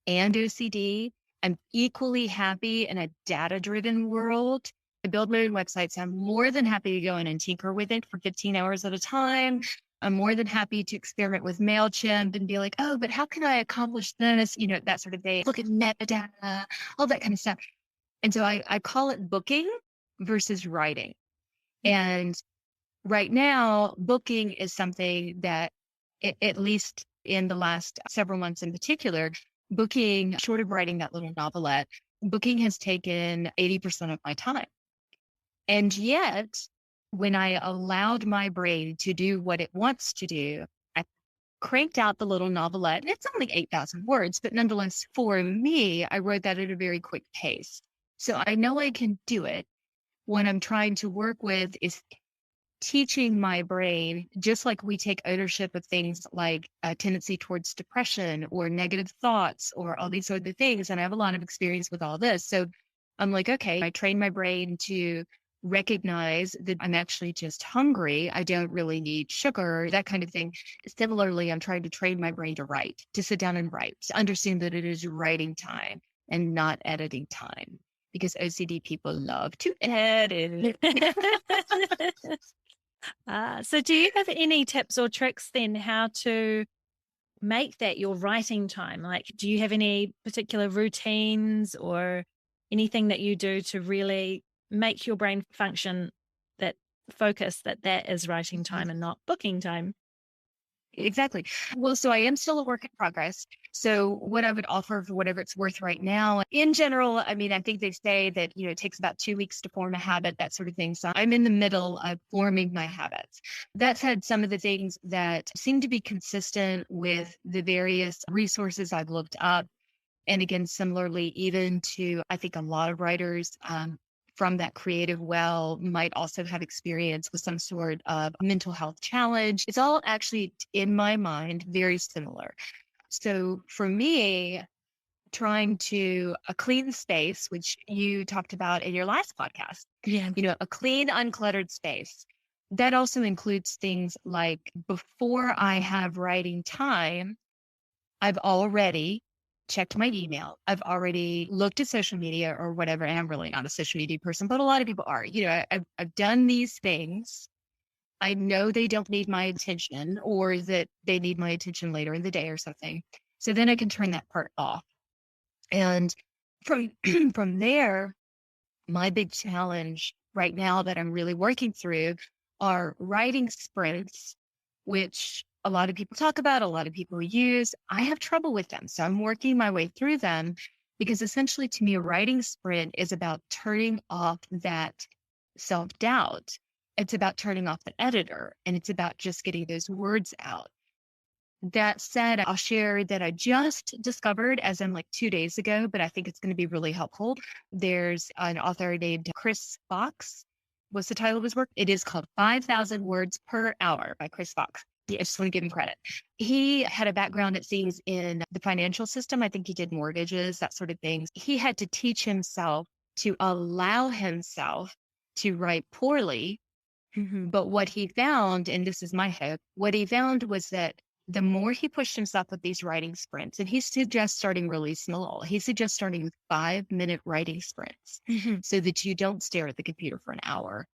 and OCD. I'm equally happy in a data-driven world. I build my own websites. I'm more than happy to go in and tinker with it for 15 hours at a time. I'm more than happy to experiment with MailChimp and be like, oh, but how can I accomplish this? That sort of thing. Look at metadata, all that kind of stuff. And so I call it booking. versus writing. And right now, booking is something that, at least in the last several months in particular, booking, short of writing that little novelette, booking has taken 80% of my time. And yet, when I allowed my brain to do what it wants to do, I cranked out the little novelette. It's only 8,000 words, but nonetheless, for me, I wrote that at a very quick pace. So I know I can do it. What I'm trying to work with is teaching my brain, just like we take ownership of things like a tendency towards depression or negative thoughts or all these other things. And I have a lot of experience with all this. So I'm like, okay, I train my brain to recognize that I'm actually just hungry. I don't really need sugar, that kind of thing. Similarly, I'm trying to train my brain to write, to sit down and write, to understand that it is writing time and not editing time, because OCD people love to edit. So do you have any tips or tricks then how to make that your writing time? Like, do you have any particular routines or anything that you do to really make your brain function that focus that is writing time and not booking time? Exactly. Well, so I am still a work in progress. So what I would offer for whatever it's worth right now, in general, I mean, I think they say that, it takes about 2 weeks to form a habit, that sort of thing. So I'm in the middle of forming my habits. That said, some of the things that seem to be consistent with the various resources I've looked up, and again, similarly, even to, I think a lot of writers, from that creative well might also have experience with some sort of mental health challenge. It's all actually, in my mind, very similar. So for me, trying to a clean space, which you talked about in your last podcast, Yeah. a clean, uncluttered space. That also includes things like, before I have writing time, I've already checked my email. I've already looked at social media or whatever. And I'm really not a social media person, but a lot of people are. I've done these things. I know they don't need my attention, or that they need my attention later in the day or something. So then I can turn that part off. And from from there, my big challenge right now that I'm really working through are writing sprints, which a lot of people talk about, a lot of people use. I have trouble with them. So I'm working my way through them, because essentially, to me, a writing sprint is about turning off that self-doubt. It's about turning off the editor, and it's about just getting those words out. That said, I'll share that I just discovered, as in like 2 days ago, but I think it's going to be really helpful. There's an author named Chris Fox. What's the title of his work? It is called 5,000 Words Per Hour by Chris Fox. I just want to give him credit. He had a background, it seems, in the financial system. I think he did mortgages, that sort of thing. He had to teach himself to allow himself to write poorly. But what he found, and this is my hope, what he found was that the more he pushed himself with these writing sprints, and he suggests starting really small. He suggests starting with 5-minute writing sprints, so that you don't stare at the computer for an hour,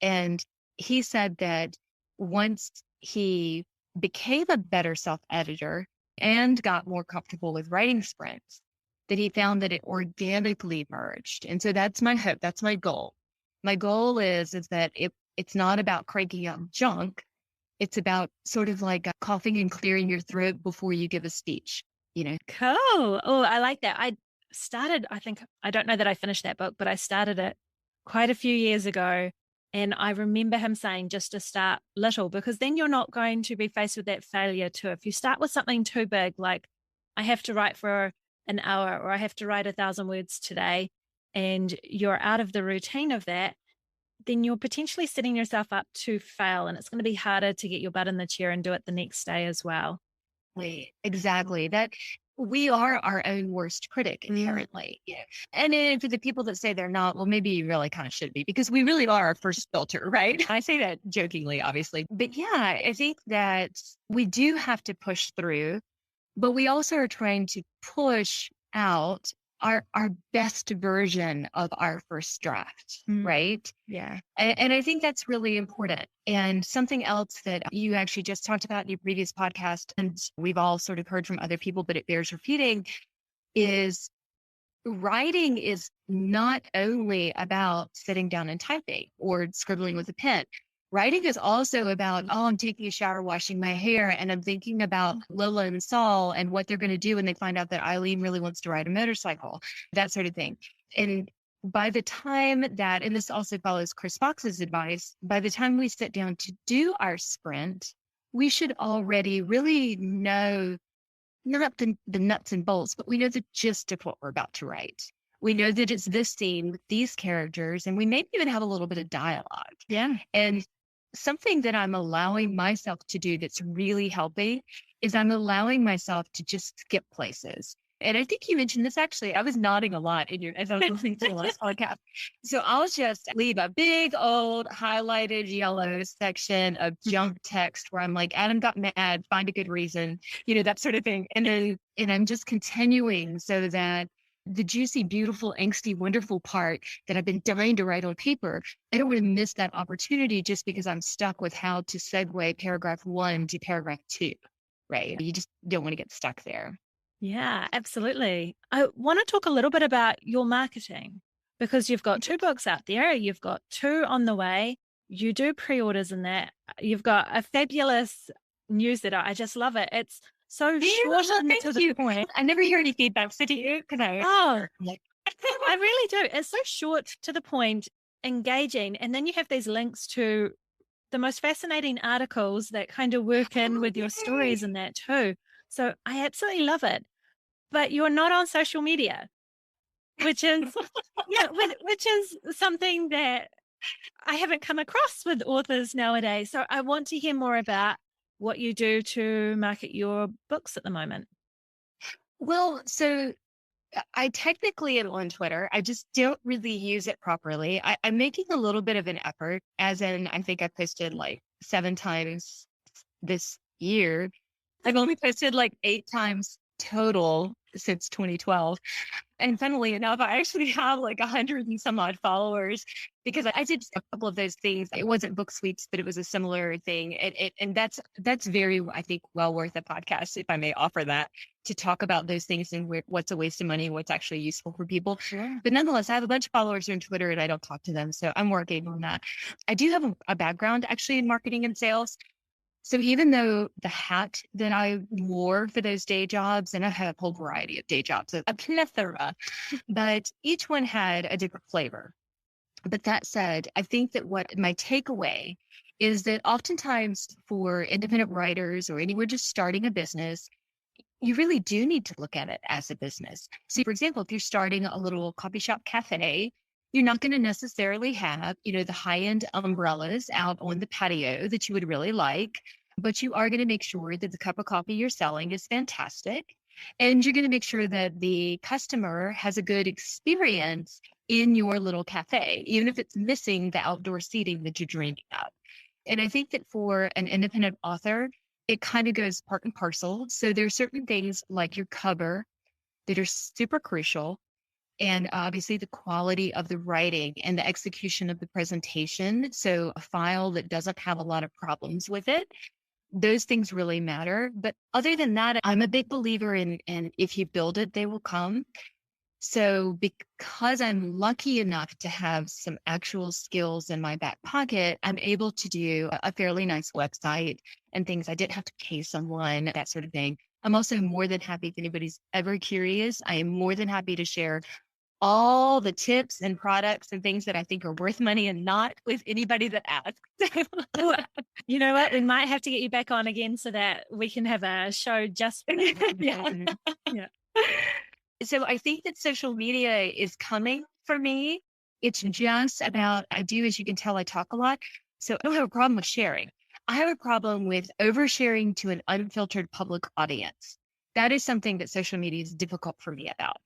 And he said that once he became a better self-editor and got more comfortable with writing sprints, that he found that it organically merged. And so that's my hope. That's my goal. My goal is that it's not about cranking out junk. It's about sort of like coughing and clearing your throat before you give a speech, Cool. Oh, I like that. I think, I don't know that I finished that book, but I started it quite a few years ago. And I remember him saying just to start little, because then you're not going to be faced with that failure too. If you start with something too big, like I have to write for an hour or I have to write 1,000 words today, and you're out of the routine of that, then you're potentially setting yourself up to fail, and it's going to be harder to get your butt in the chair and do it the next day as well. Exactly. That we are our own worst critic inherently. And then for the people that say they're not, well, maybe you really kind of should be, because we really are our first filter, right? I say that jokingly, obviously. But yeah, I think that we do have to push through, but we also are trying to push out our best version of our first draft, right? Yeah. And I think that's really important. And something else that you actually just talked about in your previous podcast, and we've all sort of heard from other people, but it bears repeating, is writing is not only about sitting down and typing or scribbling with a pen. Writing is also about, oh, I'm taking a shower, washing my hair, and I'm thinking about Lola and Saul and what they're going to do when they find out that Eileen really wants to ride a motorcycle, that sort of thing. And by the time that, and this also follows Chris Fox's advice, by the time we sit down to do our sprint, we should already really know not the nuts and bolts, but we know the gist of what we're about to write. We know that it's this scene with these characters, and we maybe even have a little bit of dialogue. Yeah. And something that I'm allowing myself to do that's really helping is I'm allowing myself to just skip places. And I think you mentioned this actually. I was nodding a lot as I was listening to the last podcast. So I'll just leave a big old highlighted yellow section of junk text where I'm like, Adam got mad, find a good reason, that sort of thing. And I'm just continuing so that the juicy, beautiful, angsty, wonderful part that I've been dying to write on paper, I don't want to miss that opportunity just because I'm stuck with how to segue paragraph 1 to paragraph 2, right? You just don't want to get stuck there. Yeah, absolutely. I want to talk a little bit about your marketing because you've got 2 books out there. You've got 2 on the way. You do pre-orders in that. You've got a fabulous newsletter. I just love it. It's so short and to the point. I never hear any feedback. So do you? I really do. It's so short, to the point, engaging. And then you have these links to the most fascinating articles that kind of work in with your stories and that too. So I absolutely love it. But you're not on social media, which is which is something that I haven't come across with authors nowadays. So I want to hear more about what you do to market your books at the moment. Well, so I technically am on Twitter. I just don't really use it properly. I'm making a little bit of an effort, as in I think I posted like 7 times this year. I've only posted like 8 times total since 2012. And funnily enough, I actually have like 100 and some odd followers because I did a couple of those things. It wasn't book sweeps, but it was a similar thing. And that's very, I think, well worth a podcast, if I may offer that, to talk about those things and what's a waste of money and what's actually useful for people. Sure. But nonetheless, I have a bunch of followers on Twitter and I don't talk to them. So I'm working on that. I do have a background actually in marketing and sales. So even though the hat that I wore for those day jobs, and I had a whole variety of day jobs, a plethora, but each one had a different flavor. But that said, I think that what my takeaway is that oftentimes for independent writers or anyone just starting a business, you really do need to look at it as a business. So for example, if you're starting a little coffee shop cafe, you're not going to necessarily have, the high-end umbrellas out on the patio that you would really like, but you are going to make sure that the cup of coffee you're selling is fantastic. And you're going to make sure that the customer has a good experience in your little cafe, even if it's missing the outdoor seating that you're dreaming of. And I think that for an independent author, it kind of goes part and parcel. So there are certain things like your cover that are super crucial. And obviously the quality of the writing and the execution of the presentation. So a file that doesn't have a lot of problems with it, those things really matter. But other than that, I'm a big believer in if you build it, they will come. So because I'm lucky enough to have some actual skills in my back pocket, I'm able to do a fairly nice website and things. I didn't have to pay someone, that sort of thing. I'm also more than happy if anybody's ever curious. I am more than happy to share all the tips and products and things that I think are worth money and not with anybody that asks. You know what? We might have to get you back on again so that we can have a show just for that. Yeah. So I think that social media is coming for me. It's just about, I do, as you can tell, I talk a lot. So I don't have a problem with sharing. I have a problem with oversharing to an unfiltered public audience. That is something that social media is difficult for me about.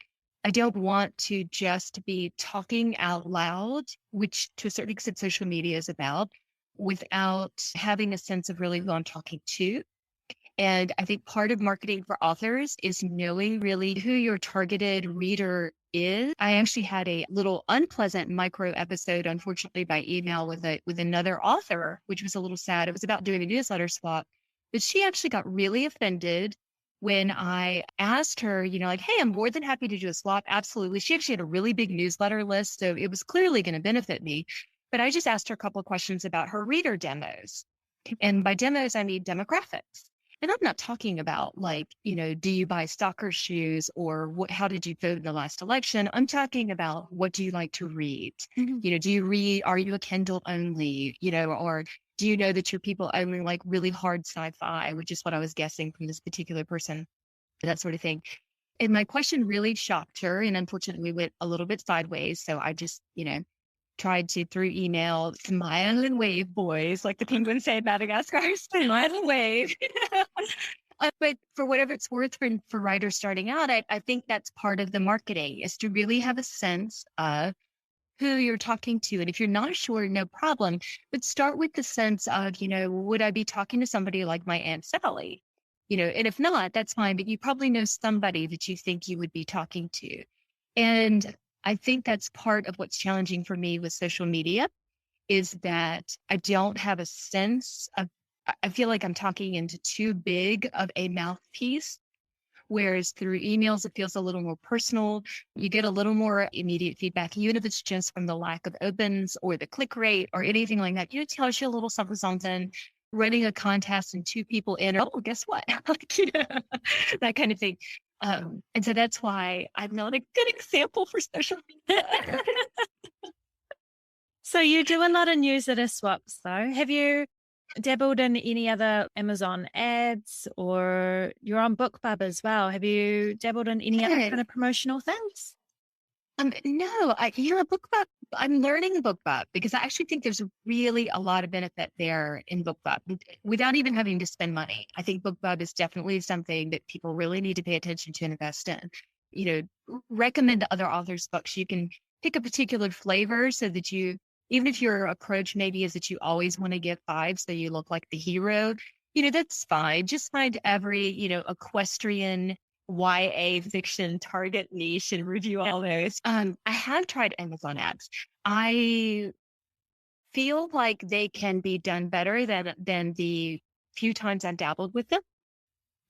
I don't want to just be talking out loud, which to a certain extent social media is about, without having a sense of really who I'm talking to. And I think part of marketing for authors is knowing really who your targeted reader is. I actually had a little unpleasant micro episode, unfortunately, by email with another author, which was a little sad. It was about doing a newsletter swap, but she actually got really offended when I asked her, like, hey, I'm more than happy to do a swap. Absolutely. She actually had a really big newsletter list, so it was clearly going to benefit me. But I just asked her a couple of questions about her reader demos. And by demos, I mean demographics. And I'm not talking about like, do you buy soccer shoes or how did you vote in the last election? I'm talking about what do you like to read? Do you read, are you a Kindle only, or do you know that your people only like really hard sci-fi, which is what I was guessing from this particular person, that sort of thing. And my question really shocked her. And unfortunately, we went a little bit sideways. So I just, tried to, through email, smile and wave, boys, like the penguins say in Madagascar, smile and wave. But for whatever it's worth for writers starting out, I think that's part of the marketing, is to really have a sense of who you're talking to. And if you're not sure, no problem. But start with the sense of, would I be talking to somebody like my Aunt Sally? And if not, that's fine. But you probably know somebody that you think you would be talking to. And I think that's part of what's challenging for me with social media, is that I don't have a sense of, I feel like I'm talking into too big of a mouthpiece. Whereas through emails, it feels a little more personal. You get a little more immediate feedback, even if it's just from the lack of opens or the click rate or anything like that. It tells you a little something, something. Running a contest and 2 people enter, oh, guess what? That kind of thing. And so that's why I'm not a good example for social media. So you do a lot of newsletter swaps, though. Have you dabbled in any other Amazon ads, or you're on BookBub as well? Have you dabbled in any other kind of promotional things? No, BookBub, I'm learning BookBub because I actually think there's really a lot of benefit there in BookBub without even having to spend money. I think BookBub is definitely something that people really need to pay attention to and invest in. Recommend to other authors' books. You can pick a particular flavor so that even if your approach maybe is that you always want to give 5 so you look like the hero, that's fine. Just find every, equestrian YA fiction target niche and review all those. I have tried Amazon ads. I feel like they can be done better than the few times I've dabbled with them.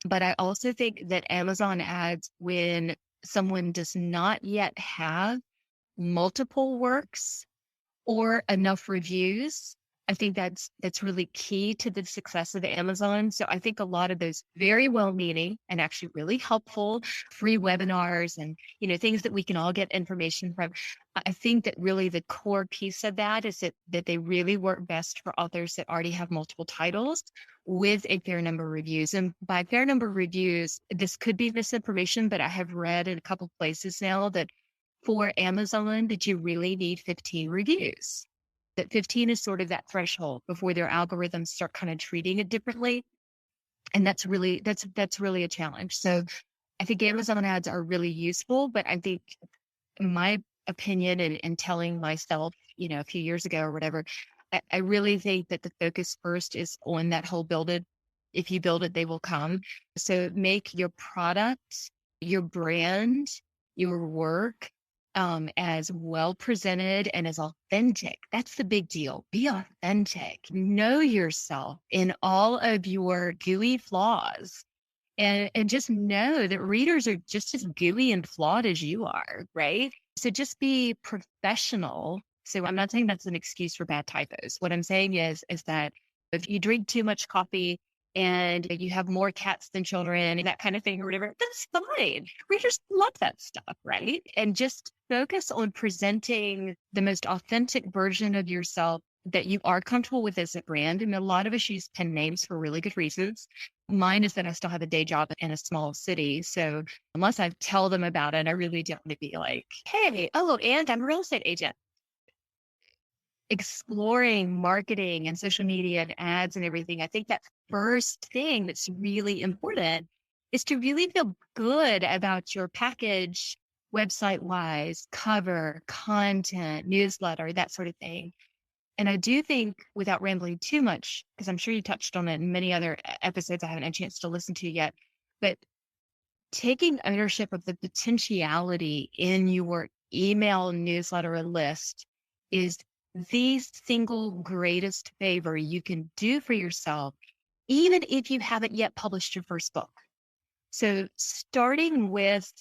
But I also think that Amazon ads, when someone does not yet have multiple works or enough reviews, I think that's really key to the success of Amazon. So I think a lot of those very well-meaning and actually really helpful free webinars and, things that we can all get information from. I think that really the core piece of that is that they really work best for authors that already have multiple titles with a fair number of reviews. And by fair number of reviews, this could be misinformation, but I have read in a couple places now that for Amazon that you really need 15 reviews. That 15 is sort of that threshold before their algorithms start kind of treating it differently. And that's really a challenge. So I think Amazon ads are really useful, but I think in my opinion and telling myself, a few years ago or whatever, I really think that the focus first is on that whole build it. If you build it, they will come. So make your product, your brand, your work, as well presented and as authentic. That's the big deal. Be authentic. Know yourself in all of your gooey flaws. And just know that readers are just as gooey and flawed as you are, right? So just be professional. So I'm not saying that's an excuse for bad typos. What I'm saying is that if you drink too much coffee and you have more cats than children and that kind of thing or whatever, that's fine. Readers love that stuff, right? And just focus on presenting the most authentic version of yourself that you are comfortable with as a brand. And a lot of us use pen names for really good reasons. Mine is that I still have a day job in a small city. So unless I tell them about it, I really don't want to be like, hey, and I'm a real estate agent. Exploring marketing and social media and ads and everything, I think that first thing that's really important is to really feel good about your package, website wise, cover, content, newsletter, that sort of thing. And I do think, without rambling too much, because I'm sure you touched on it in many other episodes I haven't had a chance to listen to yet, but taking ownership of the potentiality in your email newsletter list is the single greatest favor you can do for yourself, even if you haven't yet published your first book. So starting with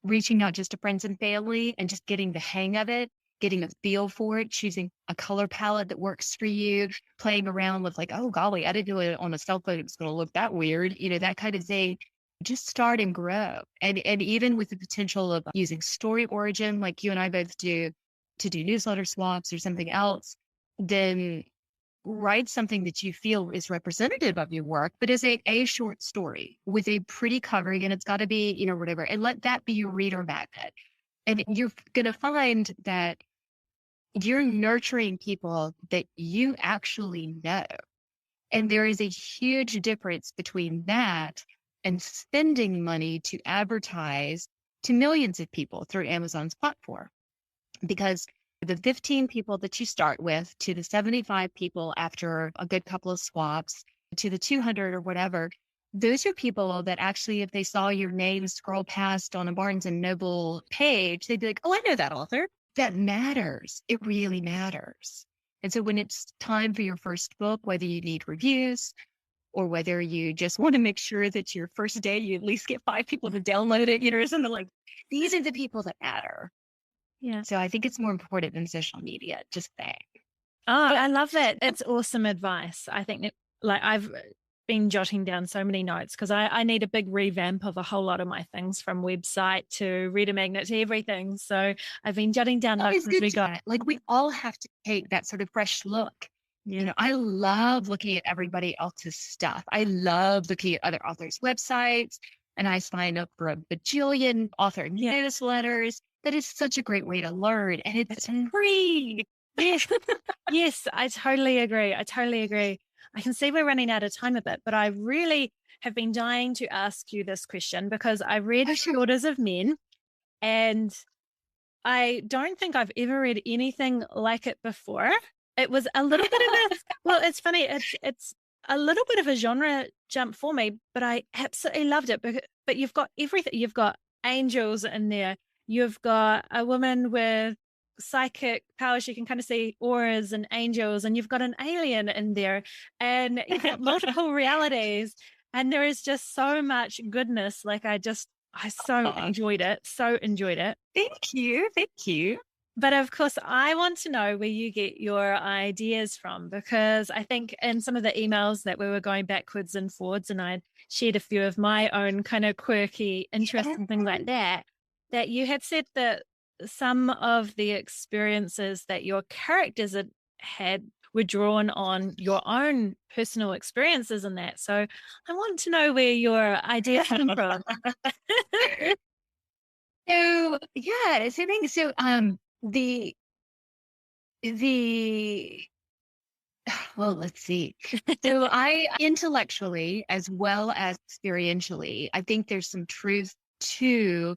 reaching out just to friends and family and just getting the hang of it, getting a feel for it, choosing a color palette that works for you, playing around with like, oh golly, I didn't do it on a cell phone. It's going to look that weird, that kind of thing. Just start and grow. And even with the potential of using story origin, like you and I both do, to do newsletter swaps or something else, then write something that you feel is representative of your work, but is a short story with a pretty covering, and it's got to be, whatever, and let that be your reader magnet. And you're going to find that you're nurturing people that you actually know. And there is a huge difference between that and spending money to advertise to millions of people through Amazon's platform. Because the 15 people that you start with to the 75 people after a good couple of swaps to the 200 or whatever, those are people that actually, if they saw your name scroll past on a Barnes and Noble page, they'd be like, oh, I know that author. That matters. It really matters. And so when it's time for your first book, whether you need reviews or whether you just want to make sure that your first day, you at least get 5 people to download it, or something like, these are the people that matter. Yeah. So I think it's more important than social media, just saying. Oh, I love that. It's awesome advice. I think that, I've been jotting down so many notes because I need a big revamp of a whole lot of my things, from website to reader magnet to everything. So I've been jotting down notes as we go. Like, we all have to take that sort of fresh look. Yeah. I love looking at everybody else's stuff. I love looking at other authors' websites, and I sign up for a bajillion author newsletters. That is such a great way to learn, and it's free. Yes. Yes, I totally agree. I can see we're running out of time a bit, but I really have been dying to ask you this question because I read Orders of Men, and I don't think I've ever read anything like it before. It was a little bit of well, it's funny. It's a little bit of a genre jump for me, but I absolutely loved it. But you've got everything. You've got angels in there. You've got a woman with psychic powers. You can kind of see auras and angels, and you've got an alien in there, and you've got multiple realities. And there is just so much goodness. I so enjoyed it. So enjoyed it. Thank you. Thank you. But of course, I want to know where you get your ideas from, because I think in some of the emails that we were going backwards and forwards, and I shared a few of my own kind of quirky interests and things like that, that you had said that some of the experiences that your characters had were drawn on your own personal experiences in that. So I want to know where your ideas come from. So yeah, so the well, let's see. So I intellectually as well as experientially, I think there's some truth to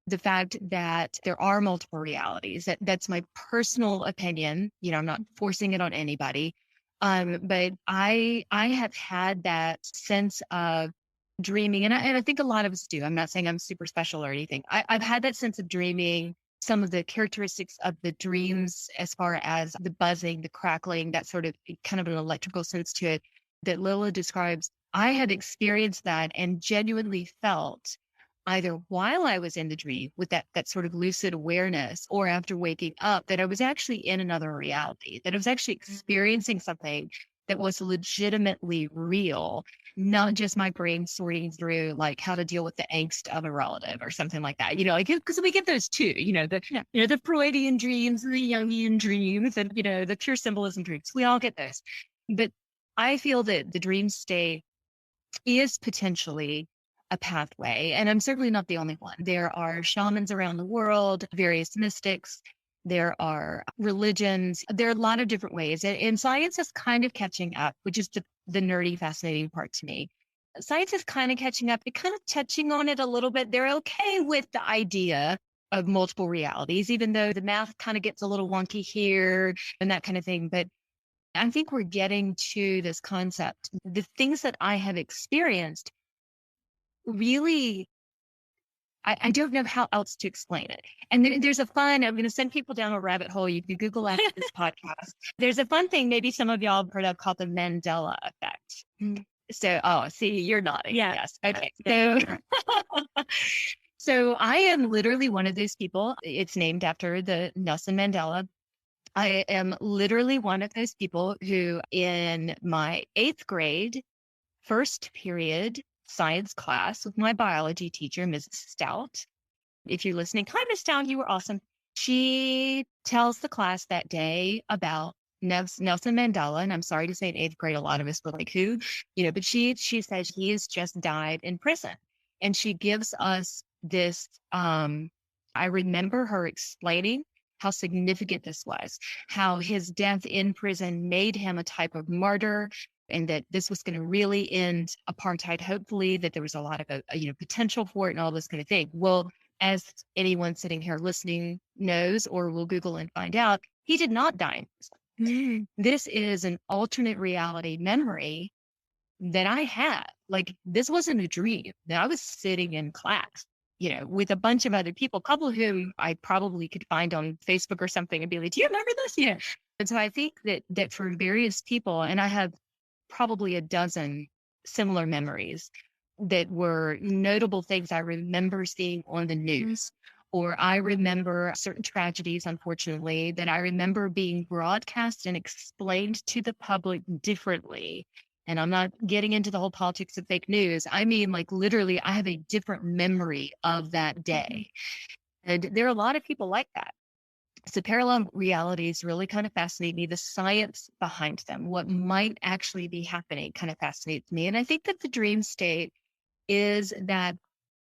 the fact that there are multiple realities. That's my personal opinion. I'm not forcing it on anybody. But I have had that sense of dreaming, and I think a lot of us do. I'm not saying I'm super special or anything. I've had that sense of dreaming, some of the characteristics of the dreams as far as the buzzing, the crackling, that sort of kind of an electrical sense to it that Lila describes. I had experienced that and genuinely felt, either while I was in the dream with that sort of lucid awareness, or after waking up, that I was actually in another reality, that I was actually experiencing something that was legitimately real, not just my brain sorting through like how to deal with the angst of a relative or something like that. Because we get those too, the Freudian dreams, the Jungian dreams, and, the pure symbolism dreams. We all get those. But I feel that the dream state is potentially a pathway, and I'm certainly not the only one. There are shamans around the world, various mystics. There are religions. There are a lot of different ways. And science is kind of catching up, which is the nerdy, fascinating part to me. Science is kind of catching up. They're kind of touching on it a little bit. They're okay with the idea of multiple realities, even though the math kind of gets a little wonky here and that kind of thing. But I think we're getting to this concept. The things that I have experienced really, I don't know how else to explain it. And there's I'm going to send people down a rabbit hole. You can Google after this podcast. There's a fun thing maybe some of y'all have heard of called the Mandela effect. See, you're nodding. Yeah. Yes. Okay. So I am literally one of those people. It's named after the Nelson Mandela. I am literally one of those people who in my 8th grade, first period science class with my biology teacher, Mrs. Stout. If you're listening, hi, Miss Stout, you were awesome. She tells the class that day about Nelson Mandela. And I'm sorry to say in 8th grade, a lot of us were like, who? But she says he has just died in prison. And she gives us this, I remember her explaining how significant this was, how his death in prison made him a type of martyr, and that this was going to really end apartheid, hopefully, that there was a lot of potential for it and all this kind of thing. Well, as anyone sitting here listening knows or will Google and find out, he did not die. This is an alternate reality memory that I had. Like, this wasn't a dream. I was sitting in class, with a bunch of other people, a couple of whom I probably could find on Facebook or something and be like, do you remember this? Yeah. And so I think that for various people, and I have probably a dozen similar memories that were notable things I remember seeing on the news, or I remember certain tragedies, unfortunately, that I remember being broadcast and explained to the public differently. And I'm not getting into the whole politics of fake news. I mean, like, literally, I have a different memory of that day. And there are a lot of people like that. So parallel realities really kind of fascinate me. The science behind them, what might actually be happening, kind of fascinates me. And I think that the dream state is that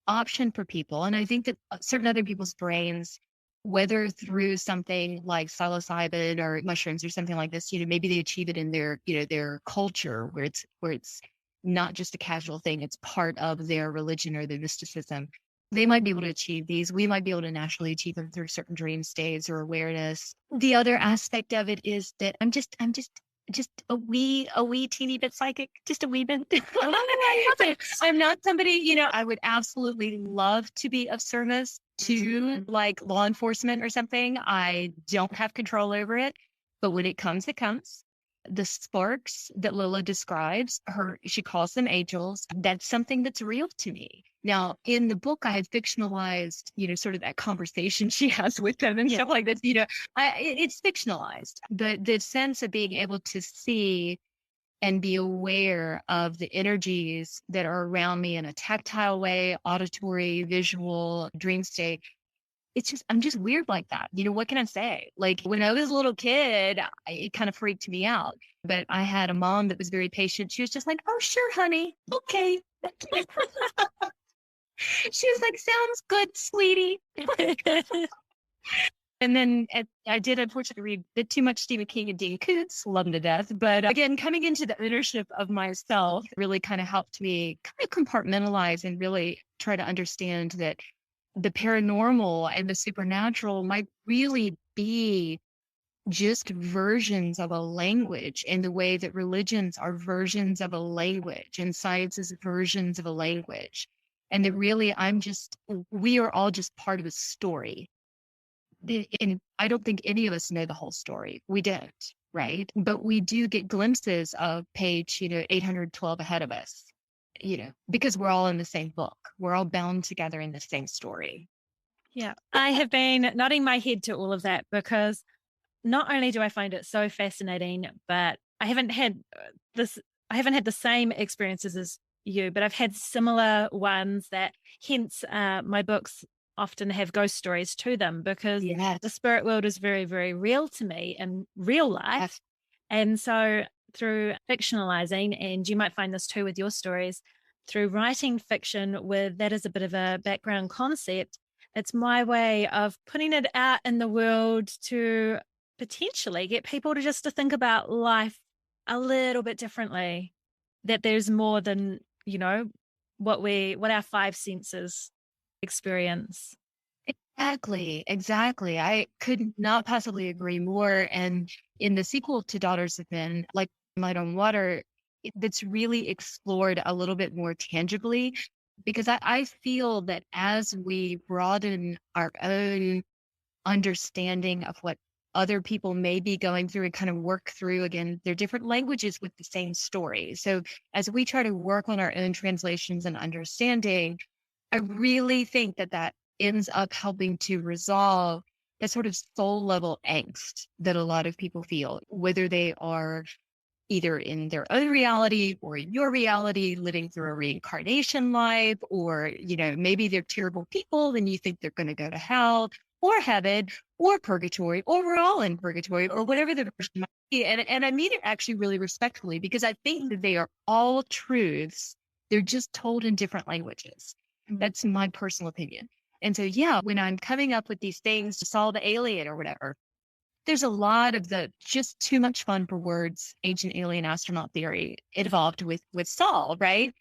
option for people. And I think that certain other people's brains, whether through something like psilocybin or mushrooms or something like this, maybe they achieve it in their culture where it's not just a casual thing. It's part of their religion or their mysticism. They might be able to achieve these. We might be able to naturally achieve them through certain dream states or awareness. The other aspect of it is that I'm just a wee teeny bit psychic, just a wee bit. I love it. I'm not somebody, I would absolutely love to be of service to like law enforcement or something. I don't have control over it, but when it comes, it comes. The sparks that Lila describes, she calls them angels. That's something that's real to me. Now, in the book, I had fictionalized, sort of that conversation she has with them and stuff like that. It's fictionalized, but the sense of being able to see and be aware of the energies that are around me in a tactile way, auditory, visual, dream state. I'm just weird like that. What can I say? Like, when I was a little kid, it kind of freaked me out. But I had a mom that was very patient. She was just like, oh, sure, honey. Okay. She was like, sounds good, sweetie. And then I did, unfortunately, read a bit too much Stephen King and Dean Koontz, love him to death. But again, coming into the ownership of myself really kind of helped me kind of compartmentalize and really try to understand that the paranormal and the supernatural might really be just versions of a language, in the way that religions are versions of a language and science is versions of a language. And that really we are all just part of a story. And I don't think any of us know the whole story. We don't, right? But we do get glimpses of page, 812 ahead of us, because we're all in the same book. We're all bound together in the same story. Yeah, I have been nodding my head to all of that because not only do I find it so fascinating, but I haven't had the same experiences as you, but I've had similar ones that hence my books often have ghost stories to them because the spirit world is very, very real to me in real life. Yes. And so through fictionalizing, and you might find this too with your stories, through writing fiction with that as a bit of a background concept, it's my way of putting it out in the world to potentially get people to think about life a little bit differently, that there's more than, what our five senses experience. Exactly. I could not possibly agree more. And in the sequel to Daughters of Men, like Light on Water, that's really explored a little bit more tangibly, because I feel that as we broaden our own understanding of what other people may be going through and kind of work through. Again, they're different languages with the same story. So as we try to work on our own translations and understanding, I really think that that ends up helping to resolve that sort of soul level angst that a lot of people feel, whether they are either in their own reality or in your reality, living through a reincarnation life, or, maybe they're terrible people and you think they're going to go to hell or heaven or purgatory, or we're all in purgatory, or whatever the version might be. And I mean it actually really respectfully, because I think that they are all truths. They're just told in different languages. That's my personal opinion. And so, yeah, when I'm coming up with these things to solve the alien or whatever, there's a lot of the just too much fun for words, ancient alien astronaut theory involved with Saul, right?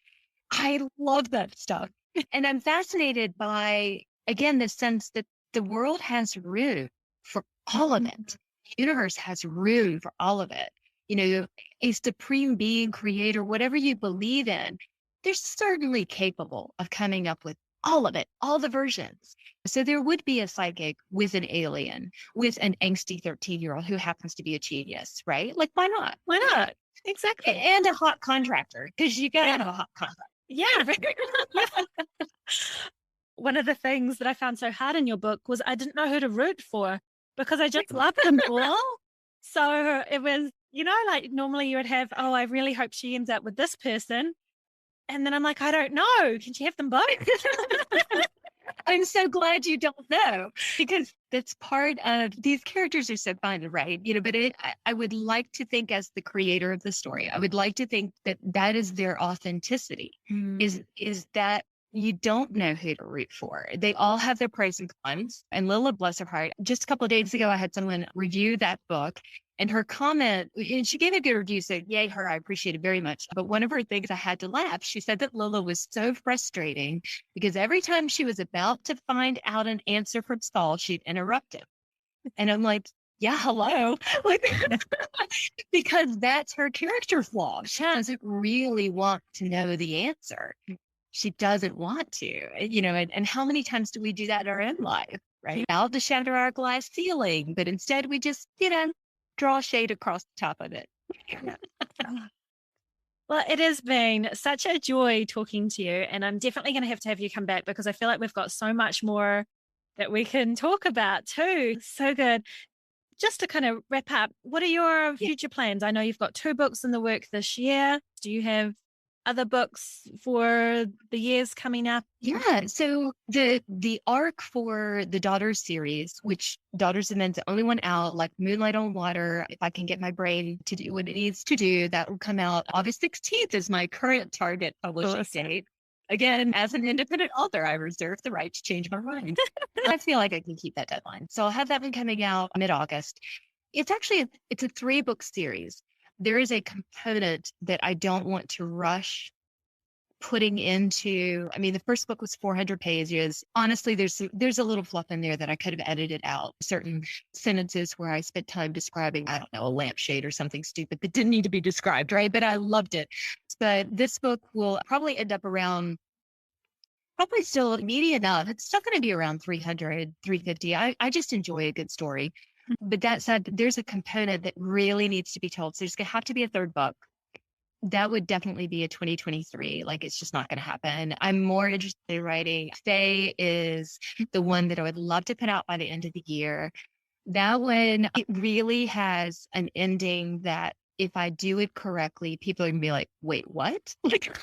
I love that stuff. And I'm fascinated by, again, the sense that the world has room for all of it. The universe has room for all of it. A supreme being, creator, whatever you believe in, they're certainly capable of coming up with all of it, all the versions. So there would be a psychic with an alien, with an angsty 13-year-old who happens to be a genius, right? Like, why not? Why not? Exactly. And a hot contractor, because you got to have a hot contractor. Yeah. One of the things that I found so hard in your book was I didn't know who to root for, because I just love them all. So it was, like normally you would have, oh, I really hope she ends up with this person. And then I'm like, I don't know. Can she have them both? I'm so glad you don't know, because that's part of these characters are so fun, right? But I would like to think, as the creator of the story, I would like to think that that is their authenticity, is that you don't know who to root for. They all have their pros and cons. And Lila, bless her heart, just a couple of days ago, I had someone review that book, and her comment, and she gave a good review, so yay her, I appreciate it very much. But one of her things, I had to laugh. She said that Lila was so frustrating because every time she was about to find out an answer from Saul, she'd interrupt him. And I'm like, yeah, hello. Because that's her character flaw. She doesn't really want to know the answer. She doesn't want to, and how many times do we do that in our own life, right? Out to shatter our glass ceiling, but instead we just, draw shade across the top of it. Well, it has been such a joy talking to you, and I'm definitely going to have you come back, because I feel like we've got so much more that we can talk about too. So good. Just to kind of wrap up, what are your future plans? I know you've got 2 books in the work this year. Do you have other books for the years coming up? Yeah. So the arc for the Daughters series, which Daughters of Men's the only one out, like Moonlight on Water, if I can get my brain to do what it needs to do, that will come out August 16th is my current target publishing date. Again, as an independent author, I reserve the right to change my mind. I feel like I can keep that deadline. So I'll have that one coming out mid-August. It's a 3-book series. There is a component that I don't want to rush putting into. I mean, the first book was 400 pages. Honestly, there's a little fluff in there that I could have edited out. Certain sentences where I spent time describing, I don't know, a lampshade or something stupid that didn't need to be described, right? But I loved it. But this book will probably end up around, probably still meaty enough. It's still going to be around 300, 350. I just enjoy a good story. But that said, there's a component that really needs to be told. So there's going to have to be a 3rd book. That would definitely be a 2023. Like, it's just not going to happen. I'm more interested in writing. Faye is the one that I would love to put out by the end of the year. That one, it really has an ending that if I do it correctly, people are going to be like, wait, what? Like,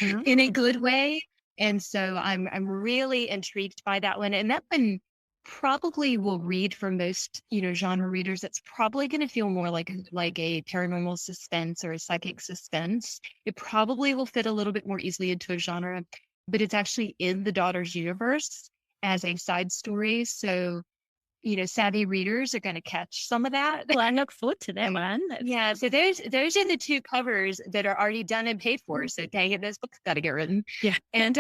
in a good way. And so I'm really intrigued by that one. And that one probably will read for most, genre readers. It's probably going to feel more like a paranormal suspense or a psychic suspense. It probably will fit a little bit more easily into a genre, but it's actually in the Daughters universe as a side story. So, savvy readers are going to catch some of that. Well, I look forward to that one. Yeah. So those are the 2 covers that are already done and paid for. So dang it, those books got to get written. Yeah. And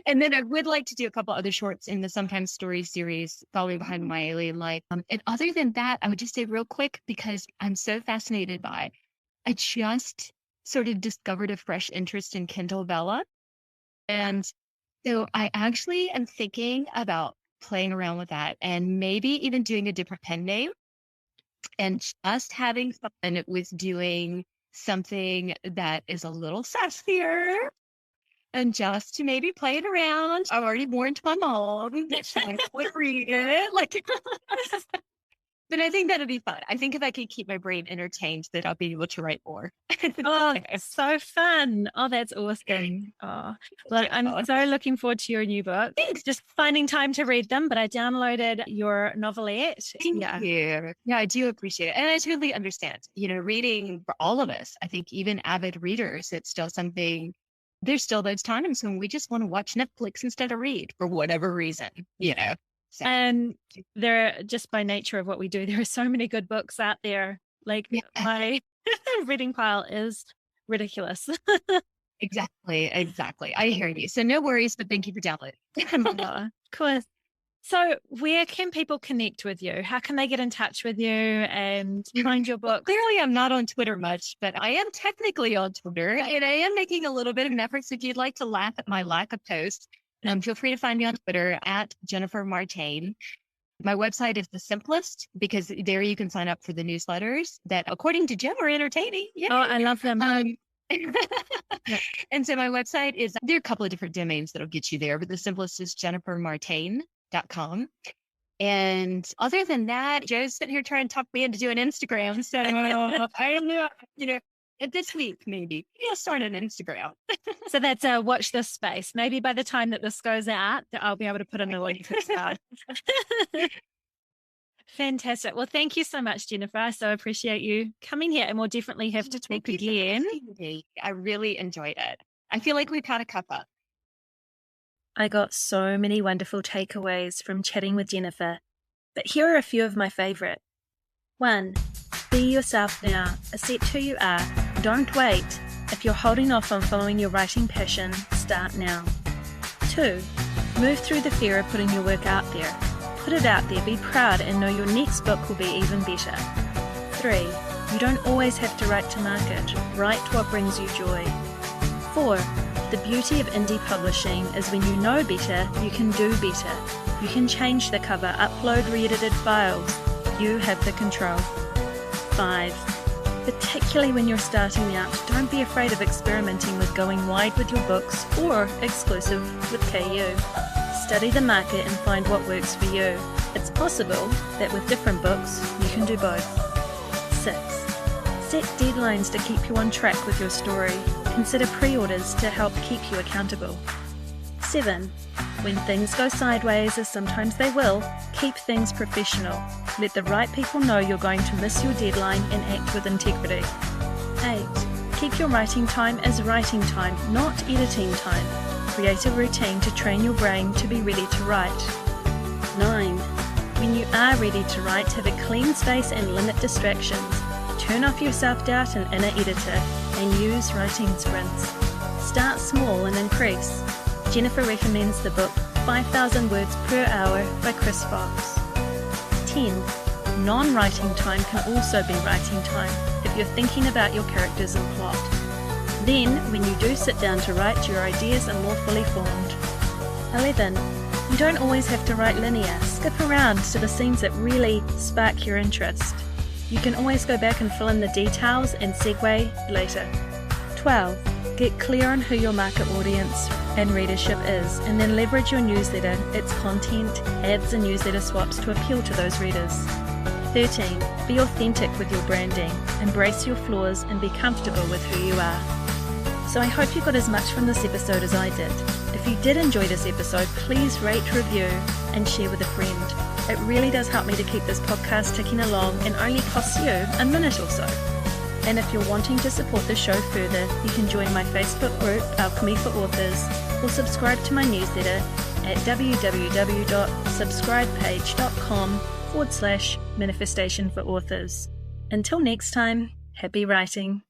and then I would like to do a couple other shorts in the Sometimes Story series, following behind my alien life. And other than that, I would just say real quick, because I'm so fascinated by, I just sort of discovered a fresh interest in Kindle Vella. And so I actually am thinking about playing around with that and maybe even doing a different pen name and just having fun with doing something that is a little sassier and just to maybe play it around. I've already warned my mom that she would read it. Like, but I think that'll be fun. I think if I can keep my brain entertained, that I'll be able to write more. Oh, so fun. Oh, that's awesome. Oh, well, I'm so looking forward to your new book. Just finding time to read them, but I downloaded your novelette. Thank you. Yeah, I do appreciate it. And I totally understand, reading for all of us, I think even avid readers, it's still something, there's still those times when we just want to watch Netflix instead of read for whatever reason, So, And there, just by nature of what we do, there are so many good books out there. Like my reading pile is ridiculous. Exactly. I hear you. So no worries, but thank you for downloading. Of course. So where can people connect with you? How can they get in touch with you and find your book? Clearly, I'm not on Twitter much, but I am technically on Twitter, and I am making a little bit of an effort. So if you'd like to laugh at my lack of posts, feel free to find me on Twitter at Jennifer Martain. My website is the simplest because there you can sign up for the newsletters that, according to Jem, are entertaining. Yay. Oh, I love them. And so my website is, there are a couple of different domains that'll get you there, but the simplest is jennifermartain.com. And other than that, Joe's sitting here trying to talk me into doing Instagram. So I am, this week, maybe I'll start an Instagram. So that's watch this space. Maybe by the time that this goes out, I'll be able to put in a link. Fantastic. Well, thank you so much, Jennifer. I so appreciate you coming here, and we'll definitely have to talk again. I really enjoyed it. I feel like we've had a cuppa. I got so many wonderful takeaways from chatting with Jennifer, but here are a few of my favorite. 1. Be yourself now. Accept who you are. Don't wait. If you're holding off on following your writing passion, start now. 2. Move through the fear of putting your work out there. Put it out there, be proud, and know your next book will be even better. 3. You don't always have to write to market. Write what brings you joy. 4. The beauty of indie publishing is when you know better, you can do better. You can change the cover, upload re-edited files. You have the control. 5. Particularly when you're starting out, don't be afraid of experimenting with going wide with your books or exclusive with KU. Study the market and find what works for you. It's possible that with different books, you can do both. 6. Set deadlines to keep you on track with your story. Consider pre-orders to help keep you accountable. 7. When things go sideways, as sometimes they will, keep things professional. Let the right people know you're going to miss your deadline and act with integrity. 8. Keep your writing time as writing time, not editing time. Create a routine to train your brain to be ready to write. 9. When you are ready to write, have a clean space and limit distractions. Turn off your self-doubt and inner editor and use writing sprints. Start small and increase. Jennifer recommends the book 5,000 Words Per Hour by Chris Fox. 10. Non-writing time can also be writing time if you're thinking about your characters and plot. Then, when you do sit down to write, your ideas are more fully formed. 11. You don't always have to write linear. Skip around to the scenes that really spark your interest. You can always go back and fill in the details and segue later. 12. Get clear on who your market audience and readership is, and then leverage your newsletter, its content, ads and newsletter swaps to appeal to those readers. 13. Be authentic with your branding. Embrace your flaws and be comfortable with who you are. So I hope you got as much from this episode as I did. If you did enjoy this episode, please rate, review, and share with a friend. It really does help me to keep this podcast ticking along and only costs you a minute or so. And if you're wanting to support the show further, you can join my Facebook group, Alchemy for Authors, or subscribe to my newsletter at www.subscribepage.com/manifestation for authors. Until next time, happy writing.